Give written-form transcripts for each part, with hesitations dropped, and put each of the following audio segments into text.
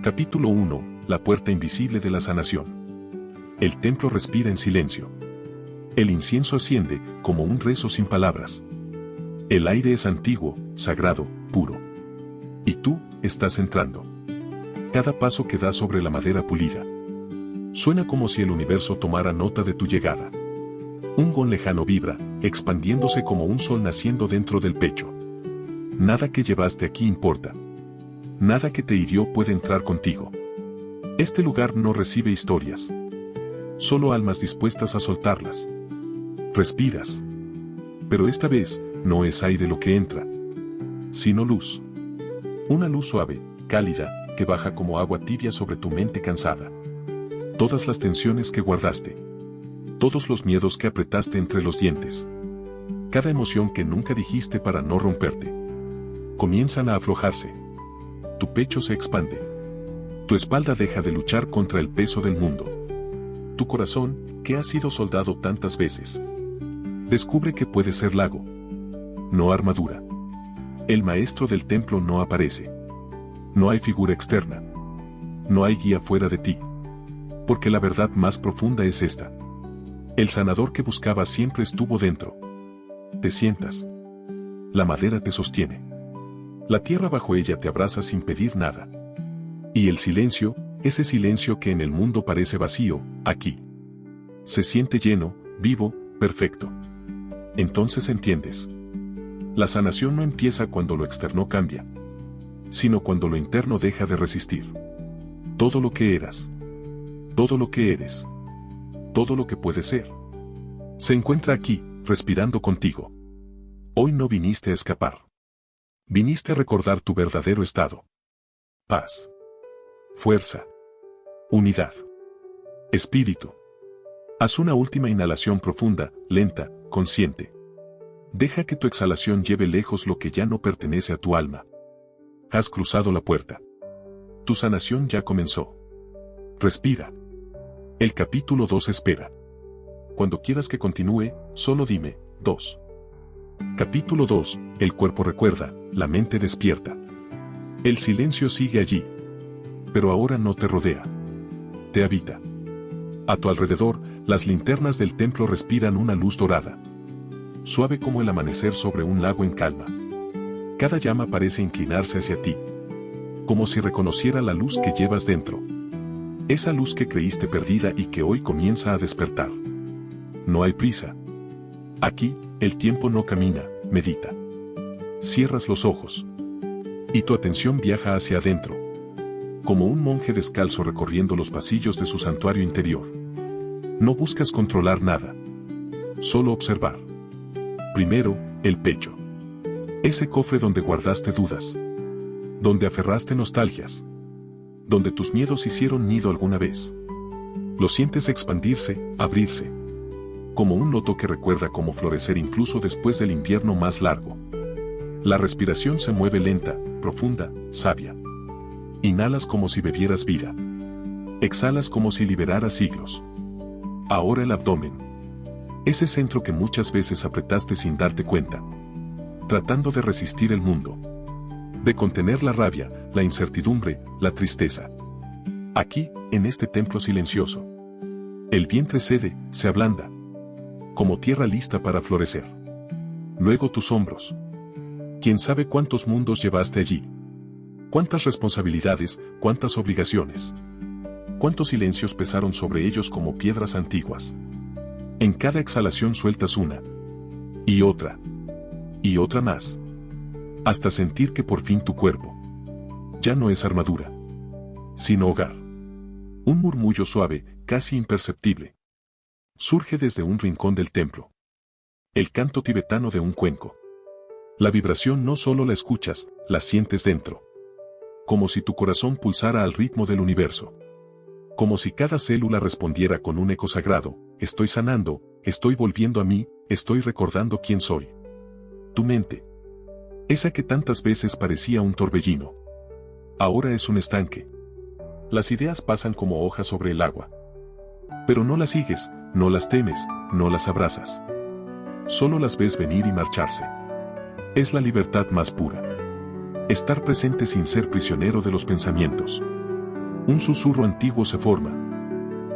Capítulo 1. La puerta invisible de la sanación. El templo respira en silencio. El incienso asciende como un rezo sin palabras. El aire es antiguo, sagrado, puro. Y tú estás entrando. Cada paso que das sobre la madera pulida suena como si el universo tomara nota de tu llegada. Un gong lejano vibra, expandiéndose como un sol naciendo dentro del pecho. Nada que llevaste aquí importa. Nada que te hirió puede entrar contigo. Este lugar no recibe historias. Solo almas dispuestas a soltarlas. Respiras. Pero esta vez, no es aire lo que entra, sino luz. Una luz suave, cálida, que baja como agua tibia sobre tu mente cansada. Todas las tensiones que guardaste. Todos los miedos que apretaste entre los dientes. Cada emoción que nunca dijiste para no romperte. Comienzan a aflojarse. Tu pecho se expande. Tu espalda deja de luchar contra el peso del mundo. Tu corazón, que ha sido soldado tantas veces, descubre que puede ser lago, no armadura. El maestro del templo no aparece. No hay figura externa. No hay guía fuera de ti. Porque la verdad más profunda es esta. El sanador que buscabas siempre estuvo dentro. Te sientas. La madera te sostiene. La tierra bajo ella te abraza sin pedir nada. Y el silencio, ese silencio que en el mundo parece vacío, aquí se siente lleno, vivo, perfecto. Entonces entiendes. La sanación no empieza cuando lo externo cambia, sino cuando lo interno deja de resistir. Todo lo que eras, todo lo que eres, todo lo que puedes ser, se encuentra aquí, respirando contigo. Hoy no viniste a escapar. Viniste a recordar tu verdadero estado. Paz. Fuerza. Unidad. Espíritu. Haz una última inhalación profunda, lenta, consciente. Deja que tu exhalación lleve lejos lo que ya no pertenece a tu alma. Has cruzado la puerta. Tu sanación ya comenzó. Respira. El capítulo 2 espera. Cuando quieras que continúe, solo dime, 2. Capítulo 2. El cuerpo recuerda, la mente despierta. El silencio sigue allí. Pero ahora no te rodea. Te habita. A tu alrededor, las linternas del templo respiran una luz dorada. Suave como el amanecer sobre un lago en calma. Cada llama parece inclinarse hacia ti. Como si reconociera la luz que llevas dentro. Esa luz que creíste perdida y que hoy comienza a despertar. No hay prisa. Aquí, el tiempo no camina, medita. Cierras los ojos. Y tu atención viaja hacia adentro. Como un monje descalzo recorriendo los pasillos de su santuario interior. No buscas controlar nada. Solo observar. Primero, el pecho. Ese cofre donde guardaste dudas. Donde aferraste nostalgias. Donde tus miedos hicieron nido alguna vez. Lo sientes expandirse, abrirse. Como un loto que recuerda cómo florecer incluso después del invierno más largo. La respiración se mueve lenta, profunda, sabia. Inhalas como si bebieras vida. Exhalas como si liberaras siglos. Ahora el abdomen. Ese centro que muchas veces apretaste sin darte cuenta. Tratando de resistir el mundo. De contener la rabia, la incertidumbre, la tristeza. Aquí, en este templo silencioso. El vientre cede, se ablanda. Como tierra lista para florecer. Luego tus hombros. ¿Quién sabe cuántos mundos llevaste allí? ¿Cuántas responsabilidades, cuántas obligaciones? ¿Cuántos silencios pesaron sobre ellos como piedras antiguas? En cada exhalación sueltas una. Y otra. Y otra más. Hasta sentir que por fin tu cuerpo ya no es armadura, sino hogar. Un murmullo suave, casi imperceptible. Surge desde un rincón del templo. El canto tibetano de un cuenco. La vibración no solo la escuchas, la sientes dentro. Como si tu corazón pulsara al ritmo del universo. Como si cada célula respondiera con un eco sagrado, estoy sanando, estoy volviendo a mí, estoy recordando quién soy. Tu mente. Esa que tantas veces parecía un torbellino. Ahora es un estanque. Las ideas pasan como hojas sobre el agua. Pero no las sigues, no las temes, no las abrazas. Solo las ves venir y marcharse. Es la libertad más pura. Estar presente sin ser prisionero de los pensamientos. Un susurro antiguo se forma.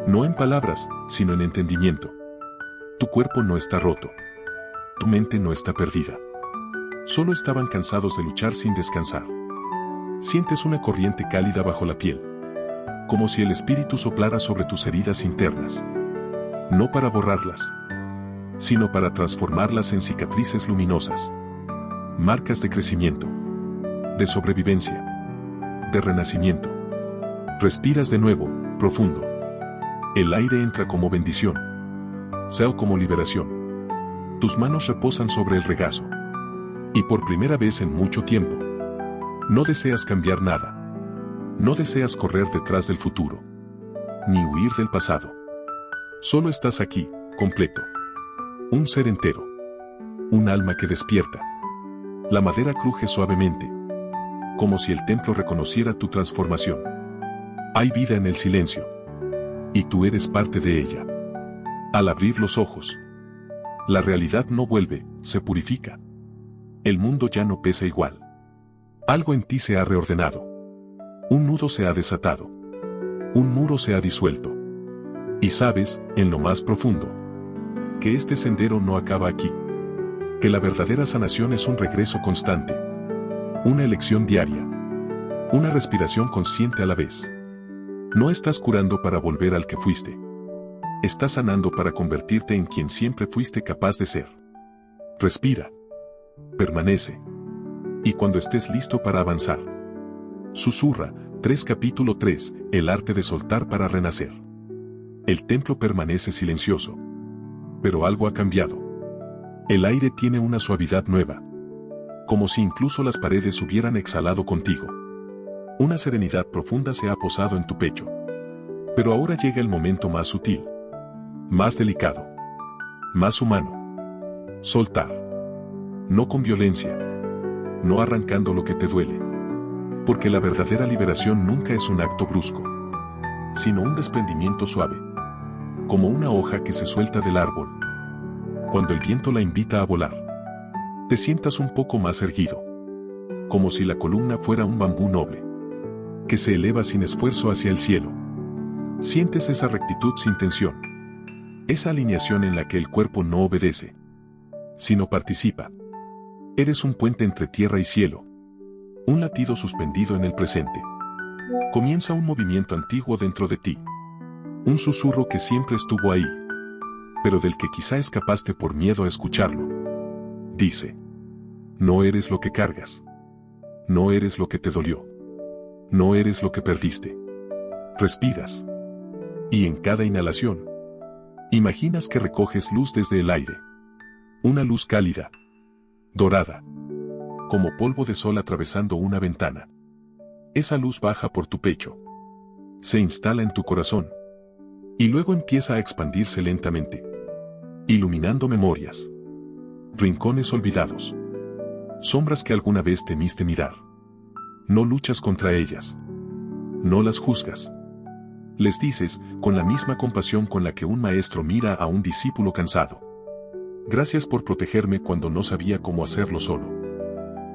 No en palabras, sino en entendimiento. Tu cuerpo no está roto. Tu mente no está perdida. Solo estaban cansados de luchar sin descansar. Sientes una corriente cálida bajo la piel. Como si el espíritu soplara sobre tus heridas internas. No para borrarlas, sino para transformarlas en cicatrices luminosas. Marcas de crecimiento, de sobrevivencia, de renacimiento. Respiras de nuevo, profundo. El aire entra como bendición, sea como liberación. Tus manos reposan sobre el regazo. Y por primera vez en mucho tiempo, no deseas cambiar nada. No deseas correr detrás del futuro, ni huir del pasado. Solo estás aquí, completo. Un ser entero. Un alma que despierta. La madera cruje suavemente, como si el templo reconociera tu transformación. Hay vida en el silencio. Y tú eres parte de ella. Al abrir los ojos, la realidad no vuelve, se purifica. El mundo ya no pesa igual. Algo en ti se ha reordenado. Un nudo se ha desatado. Un muro se ha disuelto. Y sabes, en lo más profundo, que este sendero no acaba aquí. Que la verdadera sanación es un regreso constante. Una elección diaria. Una respiración consciente a la vez. No estás curando para volver al que fuiste. Estás sanando para convertirte en quien siempre fuiste capaz de ser. Respira. Permanece. Y cuando estés listo para avanzar. Susurra, 3 capítulo 3, el arte de soltar para renacer. El templo permanece silencioso. Pero algo ha cambiado. El aire tiene una suavidad nueva. Como si incluso las paredes hubieran exhalado contigo. Una serenidad profunda se ha posado en tu pecho. Pero ahora llega el momento más sutil. Más delicado. Más humano. Soltar. No con violencia. No arrancando lo que te duele. Porque la verdadera liberación nunca es un acto brusco, sino un desprendimiento suave. Como una hoja que se suelta del árbol. Cuando el viento la invita a volar. Te sientas un poco más erguido. Como si la columna fuera un bambú noble. Que se eleva sin esfuerzo hacia el cielo. Sientes esa rectitud sin tensión. Esa alineación en la que el cuerpo no obedece, sino participa. Eres un puente entre tierra y cielo. Un latido suspendido en el presente. Comienza un movimiento antiguo dentro de ti. Un susurro que siempre estuvo ahí, pero del que quizá escapaste por miedo a escucharlo. Dice: no eres lo que cargas. No eres lo que te dolió. No eres lo que perdiste. Respiras. Y en cada inhalación, imaginas que recoges luz desde el aire. Una luz cálida, dorada, como polvo de sol atravesando una ventana. Esa luz baja por tu pecho. Se instala en tu corazón. Y luego empieza a expandirse lentamente. Iluminando memorias. Rincones olvidados. Sombras que alguna vez temiste mirar. No luchas contra ellas. No las juzgas. Les dices, con la misma compasión con la que un maestro mira a un discípulo cansado: gracias por protegerme cuando no sabía cómo hacerlo solo.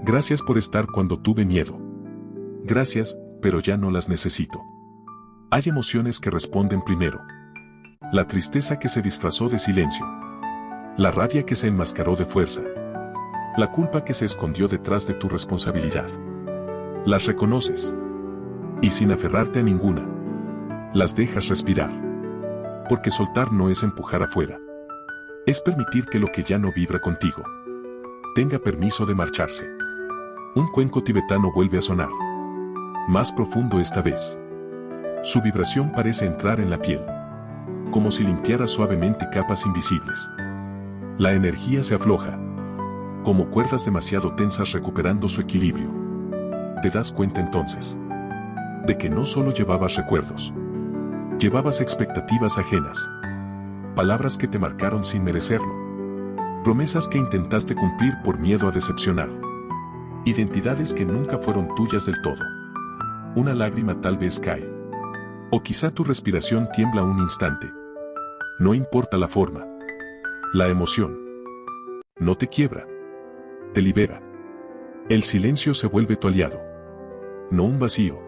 Gracias por estar cuando tuve miedo. Gracias, pero ya no las necesito. Hay emociones que responden primero. La tristeza que se disfrazó de silencio. La rabia que se enmascaró de fuerza. La culpa que se escondió detrás de tu responsabilidad. Las reconoces. Y sin aferrarte a ninguna, las dejas respirar. Porque soltar no es empujar afuera. Es permitir que lo que ya no vibra contigo tenga permiso de marcharse. Un cuenco tibetano vuelve a sonar. Más profundo esta vez. Su vibración parece entrar en la piel. Como si limpiara suavemente capas invisibles. La energía se afloja. Como cuerdas demasiado tensas recuperando su equilibrio. Te das cuenta entonces de que no solo llevabas recuerdos. Llevabas expectativas ajenas. Palabras que te marcaron sin merecerlo. Promesas que intentaste cumplir por miedo a decepcionar. Identidades que nunca fueron tuyas del todo. Una lágrima tal vez cae. O quizá tu respiración tiembla un instante. No importa la forma. La emoción no te quiebra. Te libera. El silencio se vuelve tu aliado. No un vacío,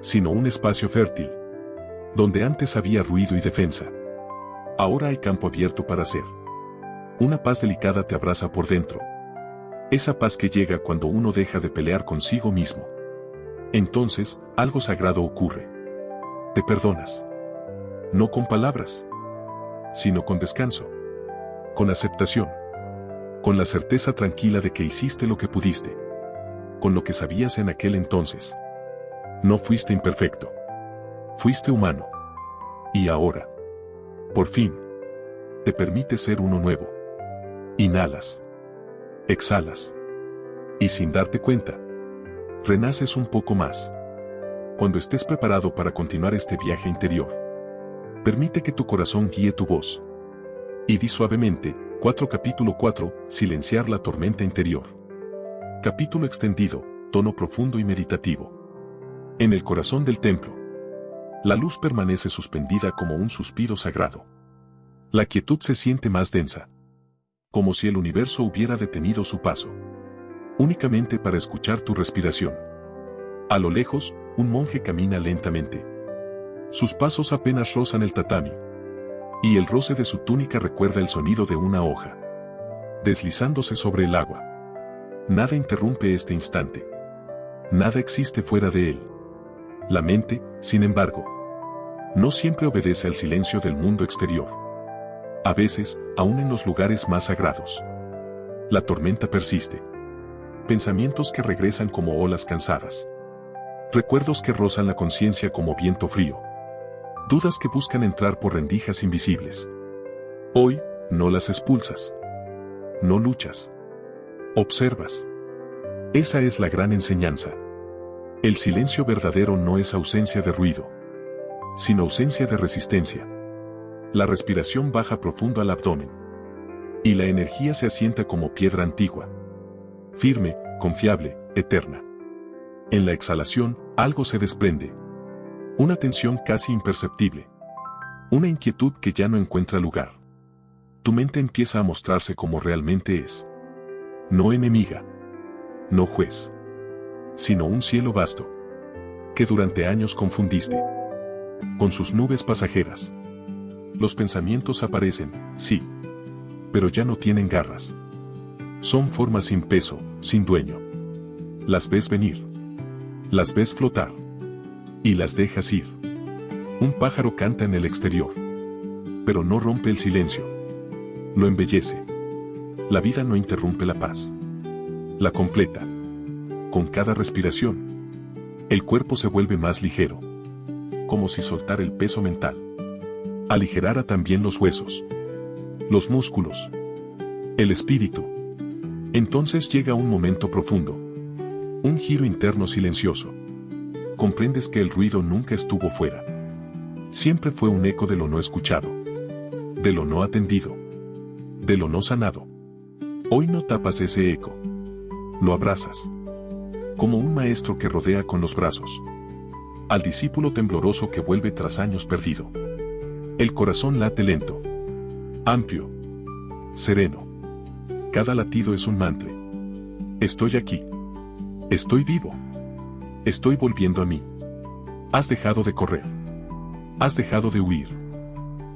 sino un espacio fértil. Donde antes había ruido y defensa, ahora hay campo abierto para hacer. Una paz delicada te abraza por dentro. Esa paz que llega cuando uno deja de pelear consigo mismo. Entonces, algo sagrado ocurre. Te perdonas. No con palabras, sino con descanso. Con aceptación. Con la certeza tranquila de que hiciste lo que pudiste. Con lo que sabías en aquel entonces. No fuiste imperfecto. Fuiste humano. Y ahora, por fin, te permites ser uno nuevo. Inhalas. Exhalas. Y sin darte cuenta, renaces un poco más. Cuando estés preparado para continuar este viaje interior, permite que tu corazón guíe tu voz. Y di suavemente, capítulo 4, silenciar la tormenta interior. Capítulo extendido, tono profundo y meditativo. En el corazón del templo, la luz permanece suspendida como un suspiro sagrado. La quietud se siente más densa. Como si el universo hubiera detenido su paso. Únicamente para escuchar tu respiración. A lo lejos, un monje camina lentamente. Sus pasos apenas rozan el tatami. Y el roce de su túnica recuerda el sonido de una hoja. Deslizándose sobre el agua. Nada interrumpe este instante. Nada existe fuera de él. La mente, sin embargo, no siempre obedece al silencio del mundo exterior. A veces, aún en los lugares más sagrados. La tormenta persiste. Pensamientos que regresan como olas cansadas. Recuerdos que rozan la conciencia como viento frío. Dudas que buscan entrar por rendijas invisibles. Hoy, no las expulsas. No luchas. Observas. Esa es la gran enseñanza. El silencio verdadero no es ausencia de ruido, sino ausencia de resistencia. La respiración baja profundo al abdomen. Y la energía se asienta como piedra antigua. Firme, confiable, eterna. En la exhalación, algo se desprende. Una tensión casi imperceptible. Una inquietud que ya no encuentra lugar. Tu mente empieza a mostrarse como realmente es. No enemiga. No juez. Sino un cielo vasto. Que durante años confundiste. Con sus nubes pasajeras. Los pensamientos aparecen, sí. Pero ya no tienen garras. Son formas sin peso, sin dueño. Las ves venir. Las ves flotar. Y las dejas ir. Un pájaro canta en el exterior. Pero no rompe el silencio. Lo embellece. La vida no interrumpe la paz. La completa. Con cada respiración, el cuerpo se vuelve más ligero. Como si soltar el peso mental aligerara también los huesos, los músculos, el espíritu. Entonces llega un momento profundo. Un giro interno silencioso. Comprendes que el ruido nunca estuvo fuera. Siempre fue un eco de lo no escuchado. De lo no atendido. De lo no sanado. Hoy no tapas ese eco. Lo abrazas. Como un maestro que rodea con los brazos al discípulo tembloroso que vuelve tras años perdido. El corazón late lento. Amplio. Sereno. Cada latido es un mantra. Estoy aquí. Estoy vivo. Estoy volviendo a mí. Has dejado de correr. Has dejado de huir.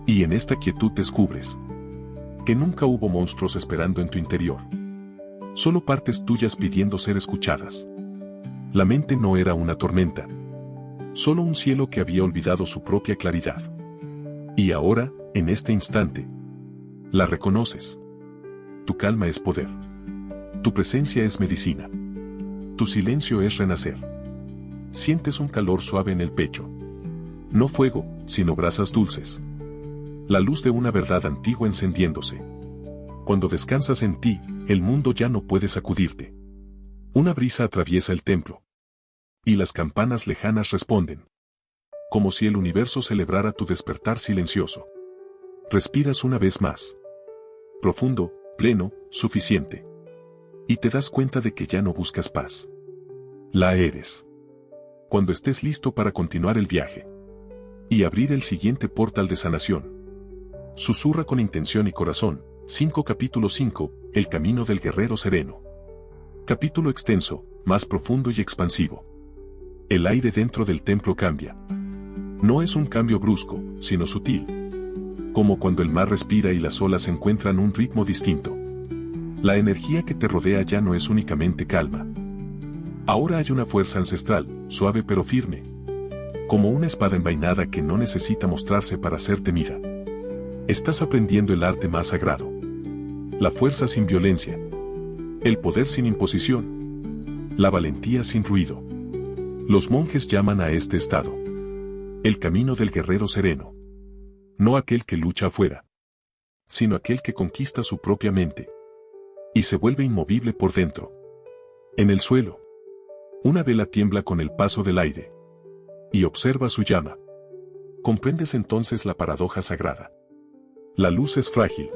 Y en esta quietud descubres que nunca hubo monstruos esperando en tu interior. Solo partes tuyas pidiendo ser escuchadas. La mente no era una tormenta. Solo un cielo que había olvidado su propia claridad. Y ahora, en este instante, la reconoces. Tu calma es poder. Tu presencia es medicina. Tu silencio es renacer. Sientes un calor suave en el pecho. No fuego, sino brasas dulces. La luz de una verdad antigua encendiéndose. Cuando descansas en ti, el mundo ya no puede sacudirte. Una brisa atraviesa el templo. Y las campanas lejanas responden. Como si el universo celebrara tu despertar silencioso. Respiras una vez más. Profundo, pleno, suficiente. Y te das cuenta de que ya no buscas paz. La eres. Cuando estés listo para continuar el viaje. Y abrir el siguiente portal de sanación. Susurra con intención y corazón. Capítulo 5, El camino del guerrero sereno. Capítulo extenso, más profundo y expansivo. El aire dentro del templo cambia. No es un cambio brusco, sino sutil. Como cuando el mar respira y las olas encuentran un ritmo distinto. La energía que te rodea ya no es únicamente calma. Ahora hay una fuerza ancestral, suave pero firme. Como una espada envainada que no necesita mostrarse para ser temida. Estás aprendiendo el arte más sagrado. La fuerza sin violencia. El poder sin imposición. La valentía sin ruido. Los monjes llaman a este estado el camino del guerrero sereno. No aquel que lucha afuera, sino aquel que conquista su propia mente y se vuelve inmovible por dentro. En el suelo, una vela tiembla con el paso del aire y observa su llama. Comprendes entonces la paradoja sagrada. La luz es frágil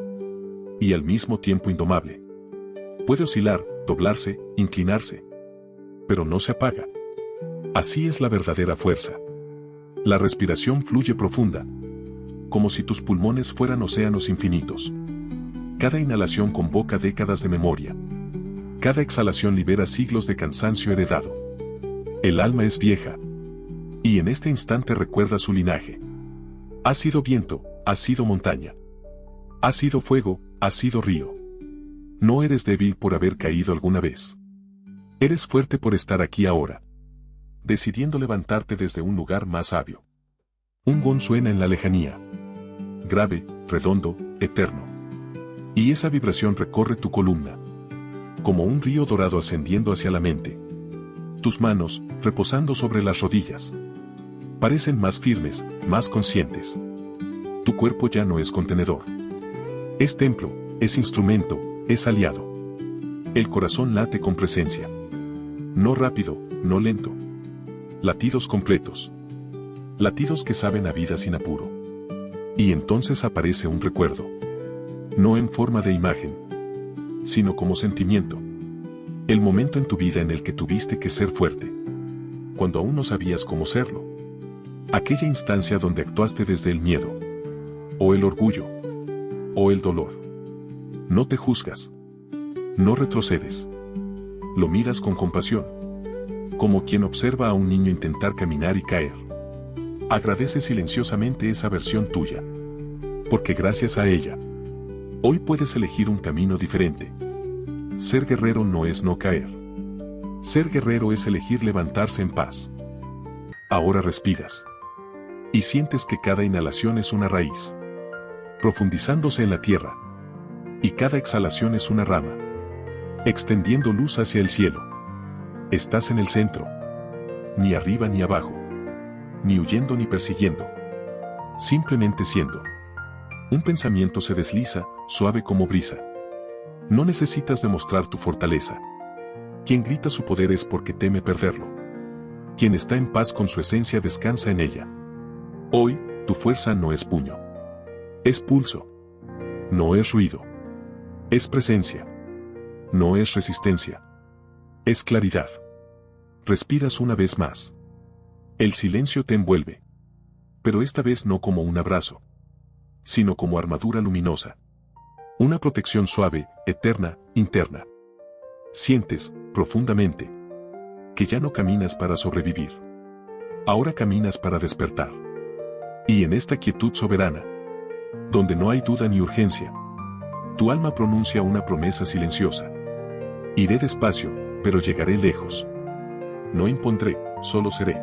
y al mismo tiempo indomable. Puede oscilar, doblarse, inclinarse, pero no se apaga. Así es la verdadera fuerza. La respiración fluye profunda, como si tus pulmones fueran océanos infinitos. Cada inhalación convoca décadas de memoria. Cada exhalación libera siglos de cansancio heredado. El alma es vieja, y en este instante recuerda su linaje. Has sido viento, has sido montaña. Has sido fuego, has sido río. No eres débil por haber caído alguna vez. Eres fuerte por estar aquí ahora, decidiendo levantarte desde un lugar más sabio. Un gong suena en la lejanía. Grave, redondo, eterno. Y esa vibración recorre tu columna, como un río dorado ascendiendo hacia la mente. Tus manos, reposando sobre las rodillas, parecen más firmes, más conscientes. Tu cuerpo ya no es contenedor. Es templo, es instrumento, es aliado. El corazón late con presencia. No rápido, no lento. Latidos completos. Latidos que saben a vida sin apuro. Y entonces aparece un recuerdo. No en forma de imagen, sino como sentimiento. El momento en tu vida en el que tuviste que ser fuerte. Cuando aún no sabías cómo serlo. Aquella instancia donde actuaste desde el miedo. O el orgullo. O el dolor. No te juzgas. No retrocedes. Lo miras con compasión. Como quien observa a un niño intentar caminar y caer. Agradece silenciosamente esa versión tuya. Porque gracias a ella, hoy puedes elegir un camino diferente. Ser guerrero no es no caer. Ser guerrero es elegir levantarse en paz. Ahora respiras. Y sientes que cada inhalación es una raíz, profundizándose en la tierra. Y cada exhalación es una rama, extendiendo luz hacia el cielo. Estás en el centro. Ni arriba ni abajo. Ni huyendo ni persiguiendo. Simplemente siendo. Un pensamiento se desliza, suave como brisa. No necesitas demostrar tu fortaleza. Quien grita su poder es porque teme perderlo. Quien está en paz con su esencia descansa en ella. Hoy, tu fuerza no es puño. Es pulso. No es ruido. Es presencia. No es resistencia. Es claridad. Respiras una vez más. El silencio te envuelve. Pero esta vez no como un abrazo, sino como armadura luminosa. Una protección suave, eterna, interna. Sientes, profundamente, que ya no caminas para sobrevivir. Ahora caminas para despertar. Y en esta quietud soberana, donde no hay duda ni urgencia, tu alma pronuncia una promesa silenciosa. Iré despacio, pero llegaré lejos. No impondré, solo seré.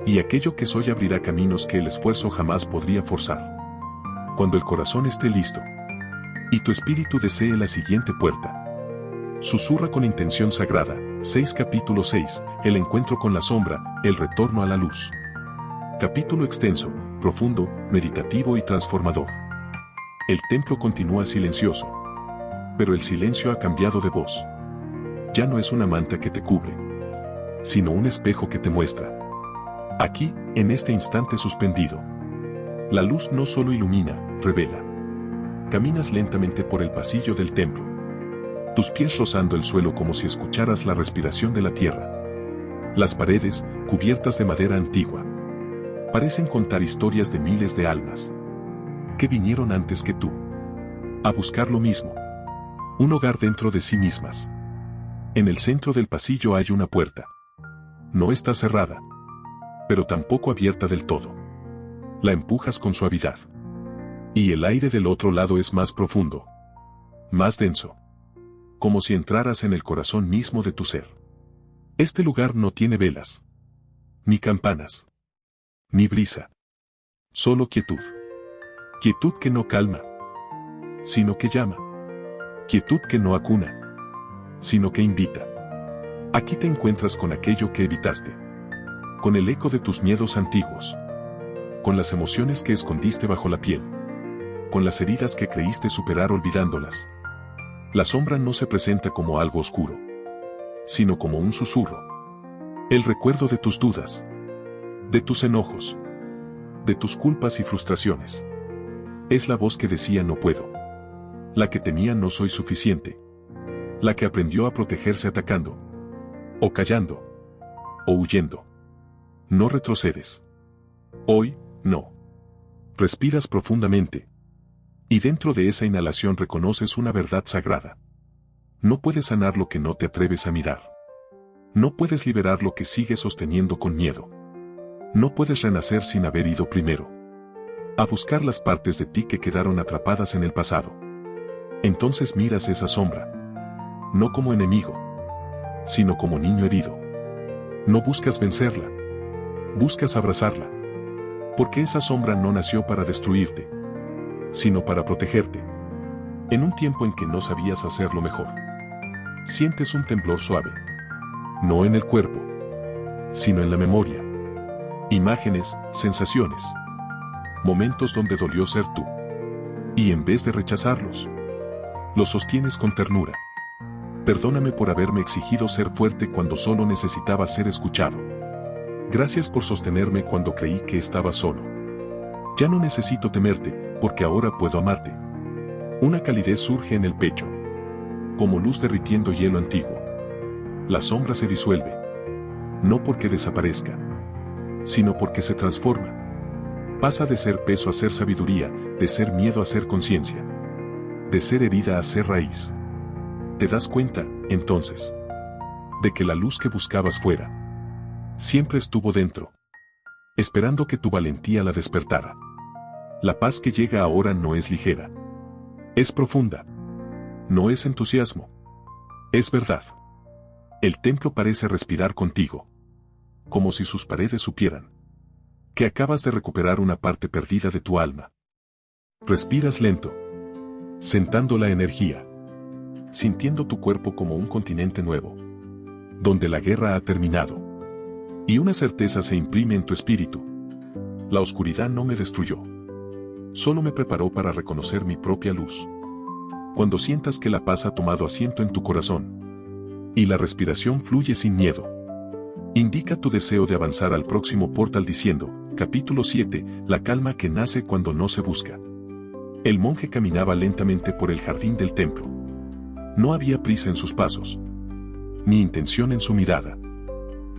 Y aquello que soy abrirá caminos que el esfuerzo jamás podría forzar. Cuando el corazón esté listo, y tu espíritu desee la siguiente puerta, susurra con intención sagrada. 6 Capítulo 6, el encuentro con la sombra, el retorno a la luz. Capítulo extenso, profundo, meditativo y transformador. El templo continúa silencioso. Pero el silencio ha cambiado de voz. Ya no es una manta que te cubre, sino un espejo que te muestra. Aquí, en este instante suspendido, la luz no solo ilumina, revela. Caminas lentamente por el pasillo del templo, tus pies rozando el suelo como si escucharas la respiración de la tierra. Las paredes, cubiertas de madera antigua, parecen contar historias de miles de almas que vinieron antes que tú a buscar lo mismo, un hogar dentro de sí mismas. En el centro del pasillo hay una puerta. No está cerrada, pero tampoco abierta del todo. La empujas con suavidad. Y el aire del otro lado es más profundo, más denso, como si entraras en el corazón mismo de tu ser. Este lugar no tiene velas, ni campanas, ni brisa. Solo quietud. Quietud que no calma, sino que llama. Quietud que no acuna, sino que invita. Aquí te encuentras con aquello que evitaste, con el eco de tus miedos antiguos, con las emociones que escondiste bajo la piel, con las heridas que creíste superar olvidándolas. La sombra no se presenta como algo oscuro, sino como un susurro. El recuerdo de tus dudas, de tus enojos, de tus culpas y frustraciones. Es la voz que decía no puedo. La que temía no soy suficiente. La que aprendió a protegerse atacando, o callando, o huyendo. No retrocedes. Hoy, no. Respiras profundamente. Y dentro de esa inhalación reconoces una verdad sagrada. No puedes sanar lo que no te atreves a mirar. No puedes liberar lo que sigues sosteniendo con miedo. No puedes renacer sin haber ido primero a buscar las partes de ti que quedaron atrapadas en el pasado. Entonces miras esa sombra, no como enemigo, sino como niño herido. No buscas vencerla, buscas abrazarla, porque esa sombra no nació para destruirte, sino para protegerte. En un tiempo en que no sabías hacerlo mejor, sientes un temblor suave, no en el cuerpo, sino en la memoria. Imágenes, sensaciones, momentos donde dolió ser tú. Y en vez de rechazarlos, los sostienes con ternura. Perdóname por haberme exigido ser fuerte cuando solo necesitaba ser escuchado. Gracias por sostenerme cuando creí que estaba solo. Ya no necesito temerte, porque ahora puedo amarte. Una calidez surge en el pecho, como luz derritiendo hielo antiguo. La sombra se disuelve, no porque desaparezca, sino porque se transforma. Pasa de ser peso a ser sabiduría, de ser miedo a ser conciencia, de ser herida a ser raíz. Te das cuenta, entonces, de que la luz que buscabas fuera siempre estuvo dentro, esperando que tu valentía la despertara. La paz que llega ahora no es ligera, es profunda. No es entusiasmo, es verdad. El templo parece respirar contigo, como si sus paredes supieran que acabas de recuperar una parte perdida de tu alma. Respiras lento, sentando la energía, sintiendo tu cuerpo como un continente nuevo, donde la guerra ha terminado. Y una certeza se imprime en tu espíritu. La oscuridad no me destruyó, solo me preparó para reconocer mi propia luz. Cuando sientas que la paz ha tomado asiento en tu corazón, y la respiración fluye sin miedo, indica tu deseo de avanzar al próximo portal diciendo, capítulo 7, la calma que nace cuando no se busca. El monje caminaba lentamente por el jardín del templo. No había prisa en sus pasos, ni intención en su mirada.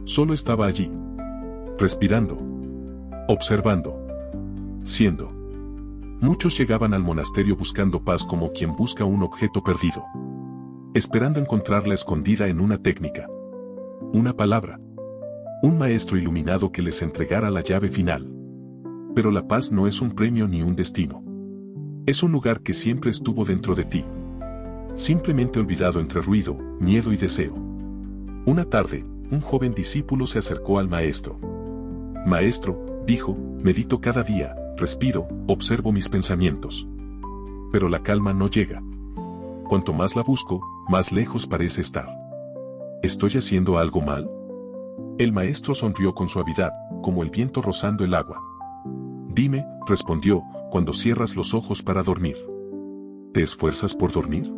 Solo estaba allí, respirando, observando, siendo. Muchos llegaban al monasterio buscando paz como quien busca un objeto perdido, esperando encontrarla escondida en una técnica, una palabra, un maestro iluminado que les entregara la llave final. Pero la paz no es un premio ni un destino. Es un lugar que siempre estuvo dentro de ti, simplemente olvidado entre ruido, miedo y deseo. Una tarde, un joven discípulo se acercó al maestro. Maestro, dijo, medito cada día, respiro, observo mis pensamientos. Pero la calma no llega. Cuanto más la busco, más lejos parece estar. ¿Estoy haciendo algo mal? El maestro sonrió con suavidad, como el viento rozando el agua. Dime, respondió, cuando cierras los ojos para dormir. ¿Te esfuerzas por dormir?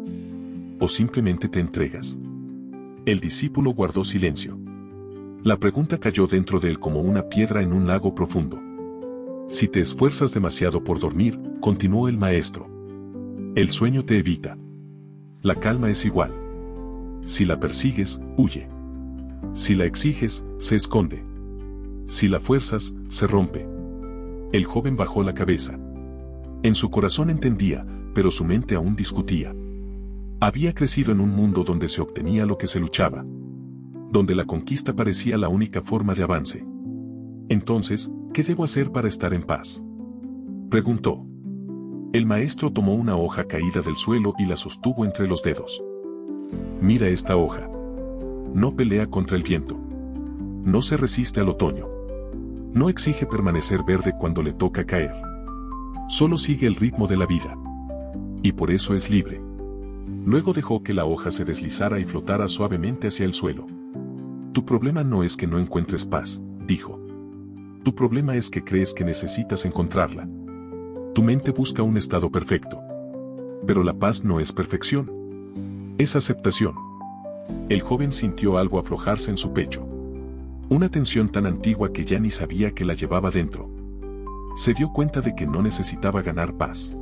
¿O simplemente te entregas? El discípulo guardó silencio. La pregunta cayó dentro de él como una piedra en un lago profundo. Si te esfuerzas demasiado por dormir, continuó el maestro, el sueño te evita. La calma es igual. Si la persigues, huye. Si la exiges, se esconde. Si la fuerzas, se rompe. El joven bajó la cabeza. En su corazón entendía, pero su mente aún discutía. Había crecido en un mundo donde se obtenía lo que se luchaba, donde la conquista parecía la única forma de avance. Entonces, ¿qué debo hacer para estar en paz?, preguntó. El maestro tomó una hoja caída del suelo y la sostuvo entre los dedos. Mira esta hoja. No pelea contra el viento. No se resiste al otoño. No exige permanecer verde cuando le toca caer. Solo sigue el ritmo de la vida. Y por eso es libre. Luego dejó que la hoja se deslizara y flotara suavemente hacia el suelo. Tu problema no es que no encuentres paz, dijo. Tu problema es que crees que necesitas encontrarla. Tu mente busca un estado perfecto. Pero la paz no es perfección. Es aceptación. El joven sintió algo aflojarse en su pecho. Una tensión tan antigua que ya ni sabía que la llevaba dentro. Se dio cuenta de que no necesitaba ganar paz.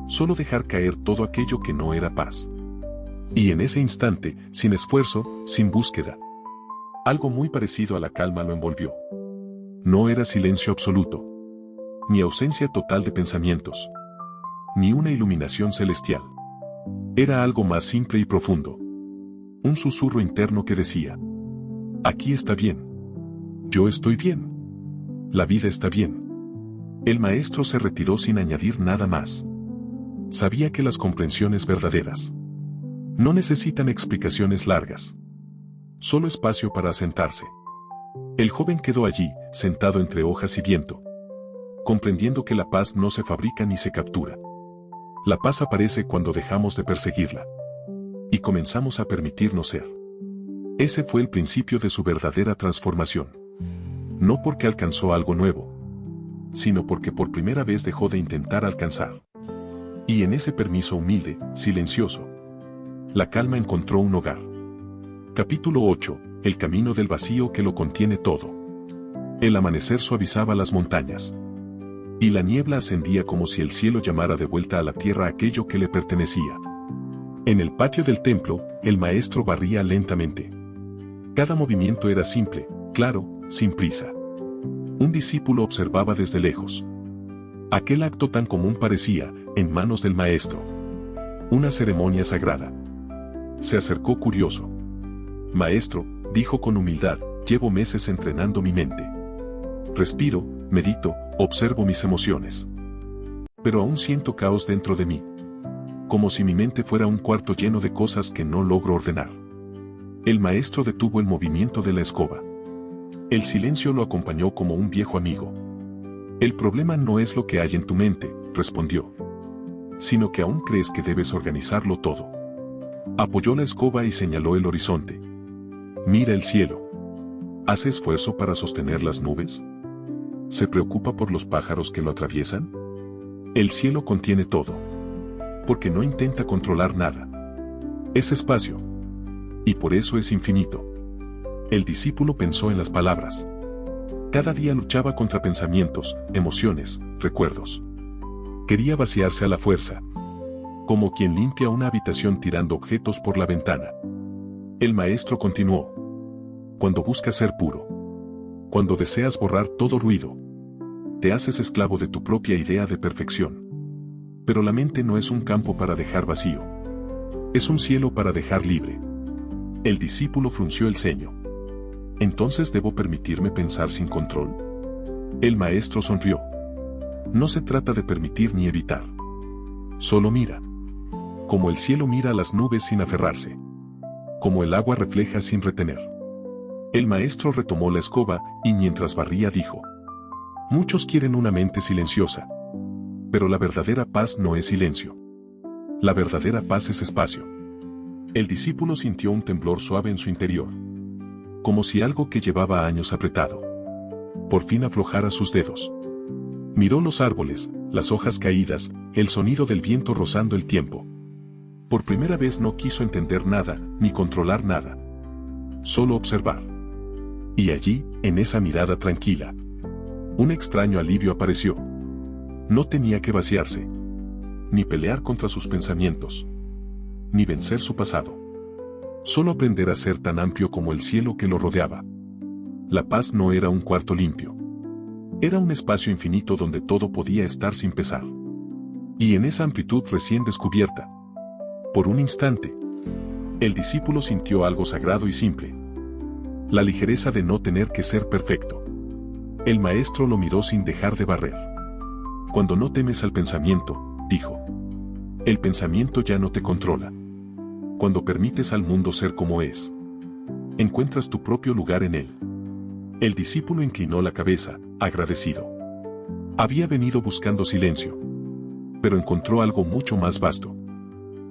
Solo dejar caer todo aquello que no era paz. Y en ese instante, sin esfuerzo, sin búsqueda, algo muy parecido a la calma lo envolvió. No era silencio absoluto, ni ausencia total de pensamientos, ni una iluminación celestial. Era algo más simple y profundo. Un susurro interno que decía: aquí está bien. Yo estoy bien. La vida está bien. El maestro se retiró sin añadir nada más. Sabía que las comprensiones verdaderas no necesitan explicaciones largas. Solo espacio para asentarse. El joven quedó allí, sentado entre hojas y viento, comprendiendo que la paz no se fabrica ni se captura. La paz aparece cuando dejamos de perseguirla y comenzamos a permitirnos ser. Ese fue el principio de su verdadera transformación. No porque alcanzó algo nuevo, sino porque por primera vez dejó de intentar alcanzar. Y en ese permiso humilde, silencioso, la calma encontró un hogar. Capítulo 8. El camino del vacío que lo contiene todo. El amanecer suavizaba las montañas. Y la niebla ascendía como si el cielo llamara de vuelta a la tierra aquello que le pertenecía. En el patio del templo, el maestro barría lentamente. Cada movimiento era simple, claro, sin prisa. Un discípulo observaba desde lejos. Aquel acto tan común parecía, en manos del maestro, una ceremonia sagrada. Se acercó curioso. Maestro, dijo con humildad, llevo meses entrenando mi mente. Respiro, medito, observo mis emociones. Pero aún siento caos dentro de mí. Como si mi mente fuera un cuarto lleno de cosas que no logro ordenar. El maestro detuvo el movimiento de la escoba. El silencio lo acompañó como un viejo amigo. El problema no es lo que hay en tu mente, respondió, sino que aún crees que debes organizarlo todo. Apoyó la escoba y señaló el horizonte. Mira el cielo. ¿Hace esfuerzo para sostener las nubes? ¿Se preocupa por los pájaros que lo atraviesan? El cielo contiene todo. Porque no intenta controlar nada. Es espacio. Y por eso es infinito. El discípulo pensó en las palabras. Cada día luchaba contra pensamientos, emociones, recuerdos. Quería vaciarse a la fuerza. Como quien limpia una habitación tirando objetos por la ventana. El maestro continuó. Cuando buscas ser puro. Cuando deseas borrar todo ruido. Te haces esclavo de tu propia idea de perfección. Pero la mente no es un campo para dejar vacío. Es un cielo para dejar libre. El discípulo frunció el ceño. ¿Entonces debo permitirme pensar sin control? El maestro sonrió. No se trata de permitir ni evitar. Solo mira. Como el cielo mira a las nubes sin aferrarse. Como el agua refleja sin retener. El maestro retomó la escoba y mientras barría dijo: muchos quieren una mente silenciosa. Pero la verdadera paz no es silencio. La verdadera paz es espacio. El discípulo sintió un temblor suave en su interior. Como si algo que llevaba años apretado por fin aflojara sus dedos. Miró los árboles, las hojas caídas, el sonido del viento rozando el tiempo. Por primera vez no quiso entender nada, ni controlar nada. Solo observar. Y allí, en esa mirada tranquila, un extraño alivio apareció. No tenía que vaciarse, ni pelear contra sus pensamientos, ni vencer su pasado. Solo aprender a ser tan amplio como el cielo que lo rodeaba. La paz no era un cuarto limpio. Era un espacio infinito donde todo podía estar sin pesar. Y en esa amplitud recién descubierta, por un instante, el discípulo sintió algo sagrado y simple. La ligereza de no tener que ser perfecto. El maestro lo miró sin dejar de barrer. Cuando no temes al pensamiento, dijo. El pensamiento ya no te controla. Cuando permites al mundo ser como es, encuentras tu propio lugar en él. El discípulo inclinó la cabeza, agradecido. Había venido buscando silencio, pero encontró algo mucho más vasto.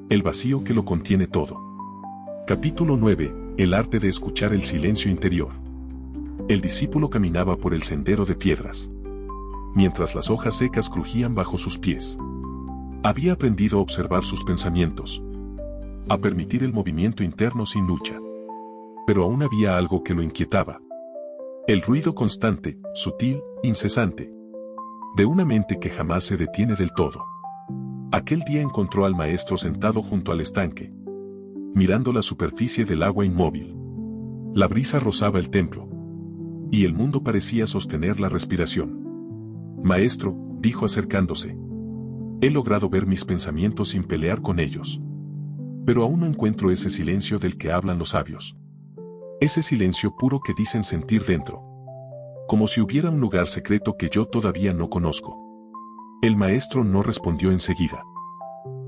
El vacío que lo contiene todo. Capítulo 9. El arte de escuchar el silencio interior. El discípulo caminaba por el sendero de piedras, mientras las hojas secas crujían bajo sus pies. Había aprendido a observar sus pensamientos, a permitir el movimiento interno sin lucha. Pero aún había algo que lo inquietaba. El ruido constante, sutil, incesante, de una mente que jamás se detiene del todo. Aquel día encontró al maestro sentado junto al estanque, mirando la superficie del agua inmóvil. La brisa rozaba el templo, y el mundo parecía sostener la respiración. Maestro, dijo acercándose, he logrado ver mis pensamientos sin pelear con ellos. Pero aún no encuentro ese silencio del que hablan los sabios. Ese silencio puro que dicen sentir dentro. Como si hubiera un lugar secreto que yo todavía no conozco. El maestro no respondió enseguida.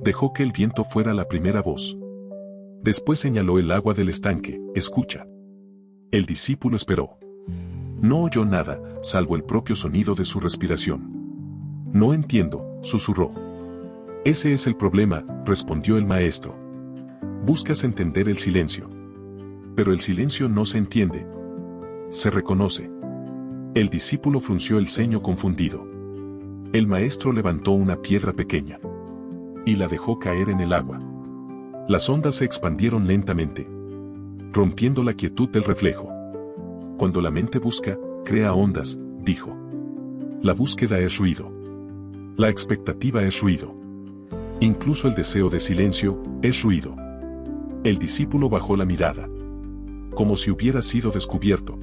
Dejó que el viento fuera la primera voz. Después señaló el agua del estanque, escucha. El discípulo esperó. No oyó nada, salvo el propio sonido de su respiración. No entiendo, susurró. Ese es el problema, respondió el maestro. Buscas entender el silencio. Pero el silencio no se entiende. Se reconoce. El discípulo frunció el ceño confundido. El maestro levantó una piedra pequeña y la dejó caer en el agua. Las ondas se expandieron lentamente, rompiendo la quietud del reflejo. Cuando la mente busca, crea ondas, dijo. La búsqueda es ruido. La expectativa es ruido. Incluso el deseo de silencio es ruido. El discípulo bajó la mirada, como si hubiera sido descubierto.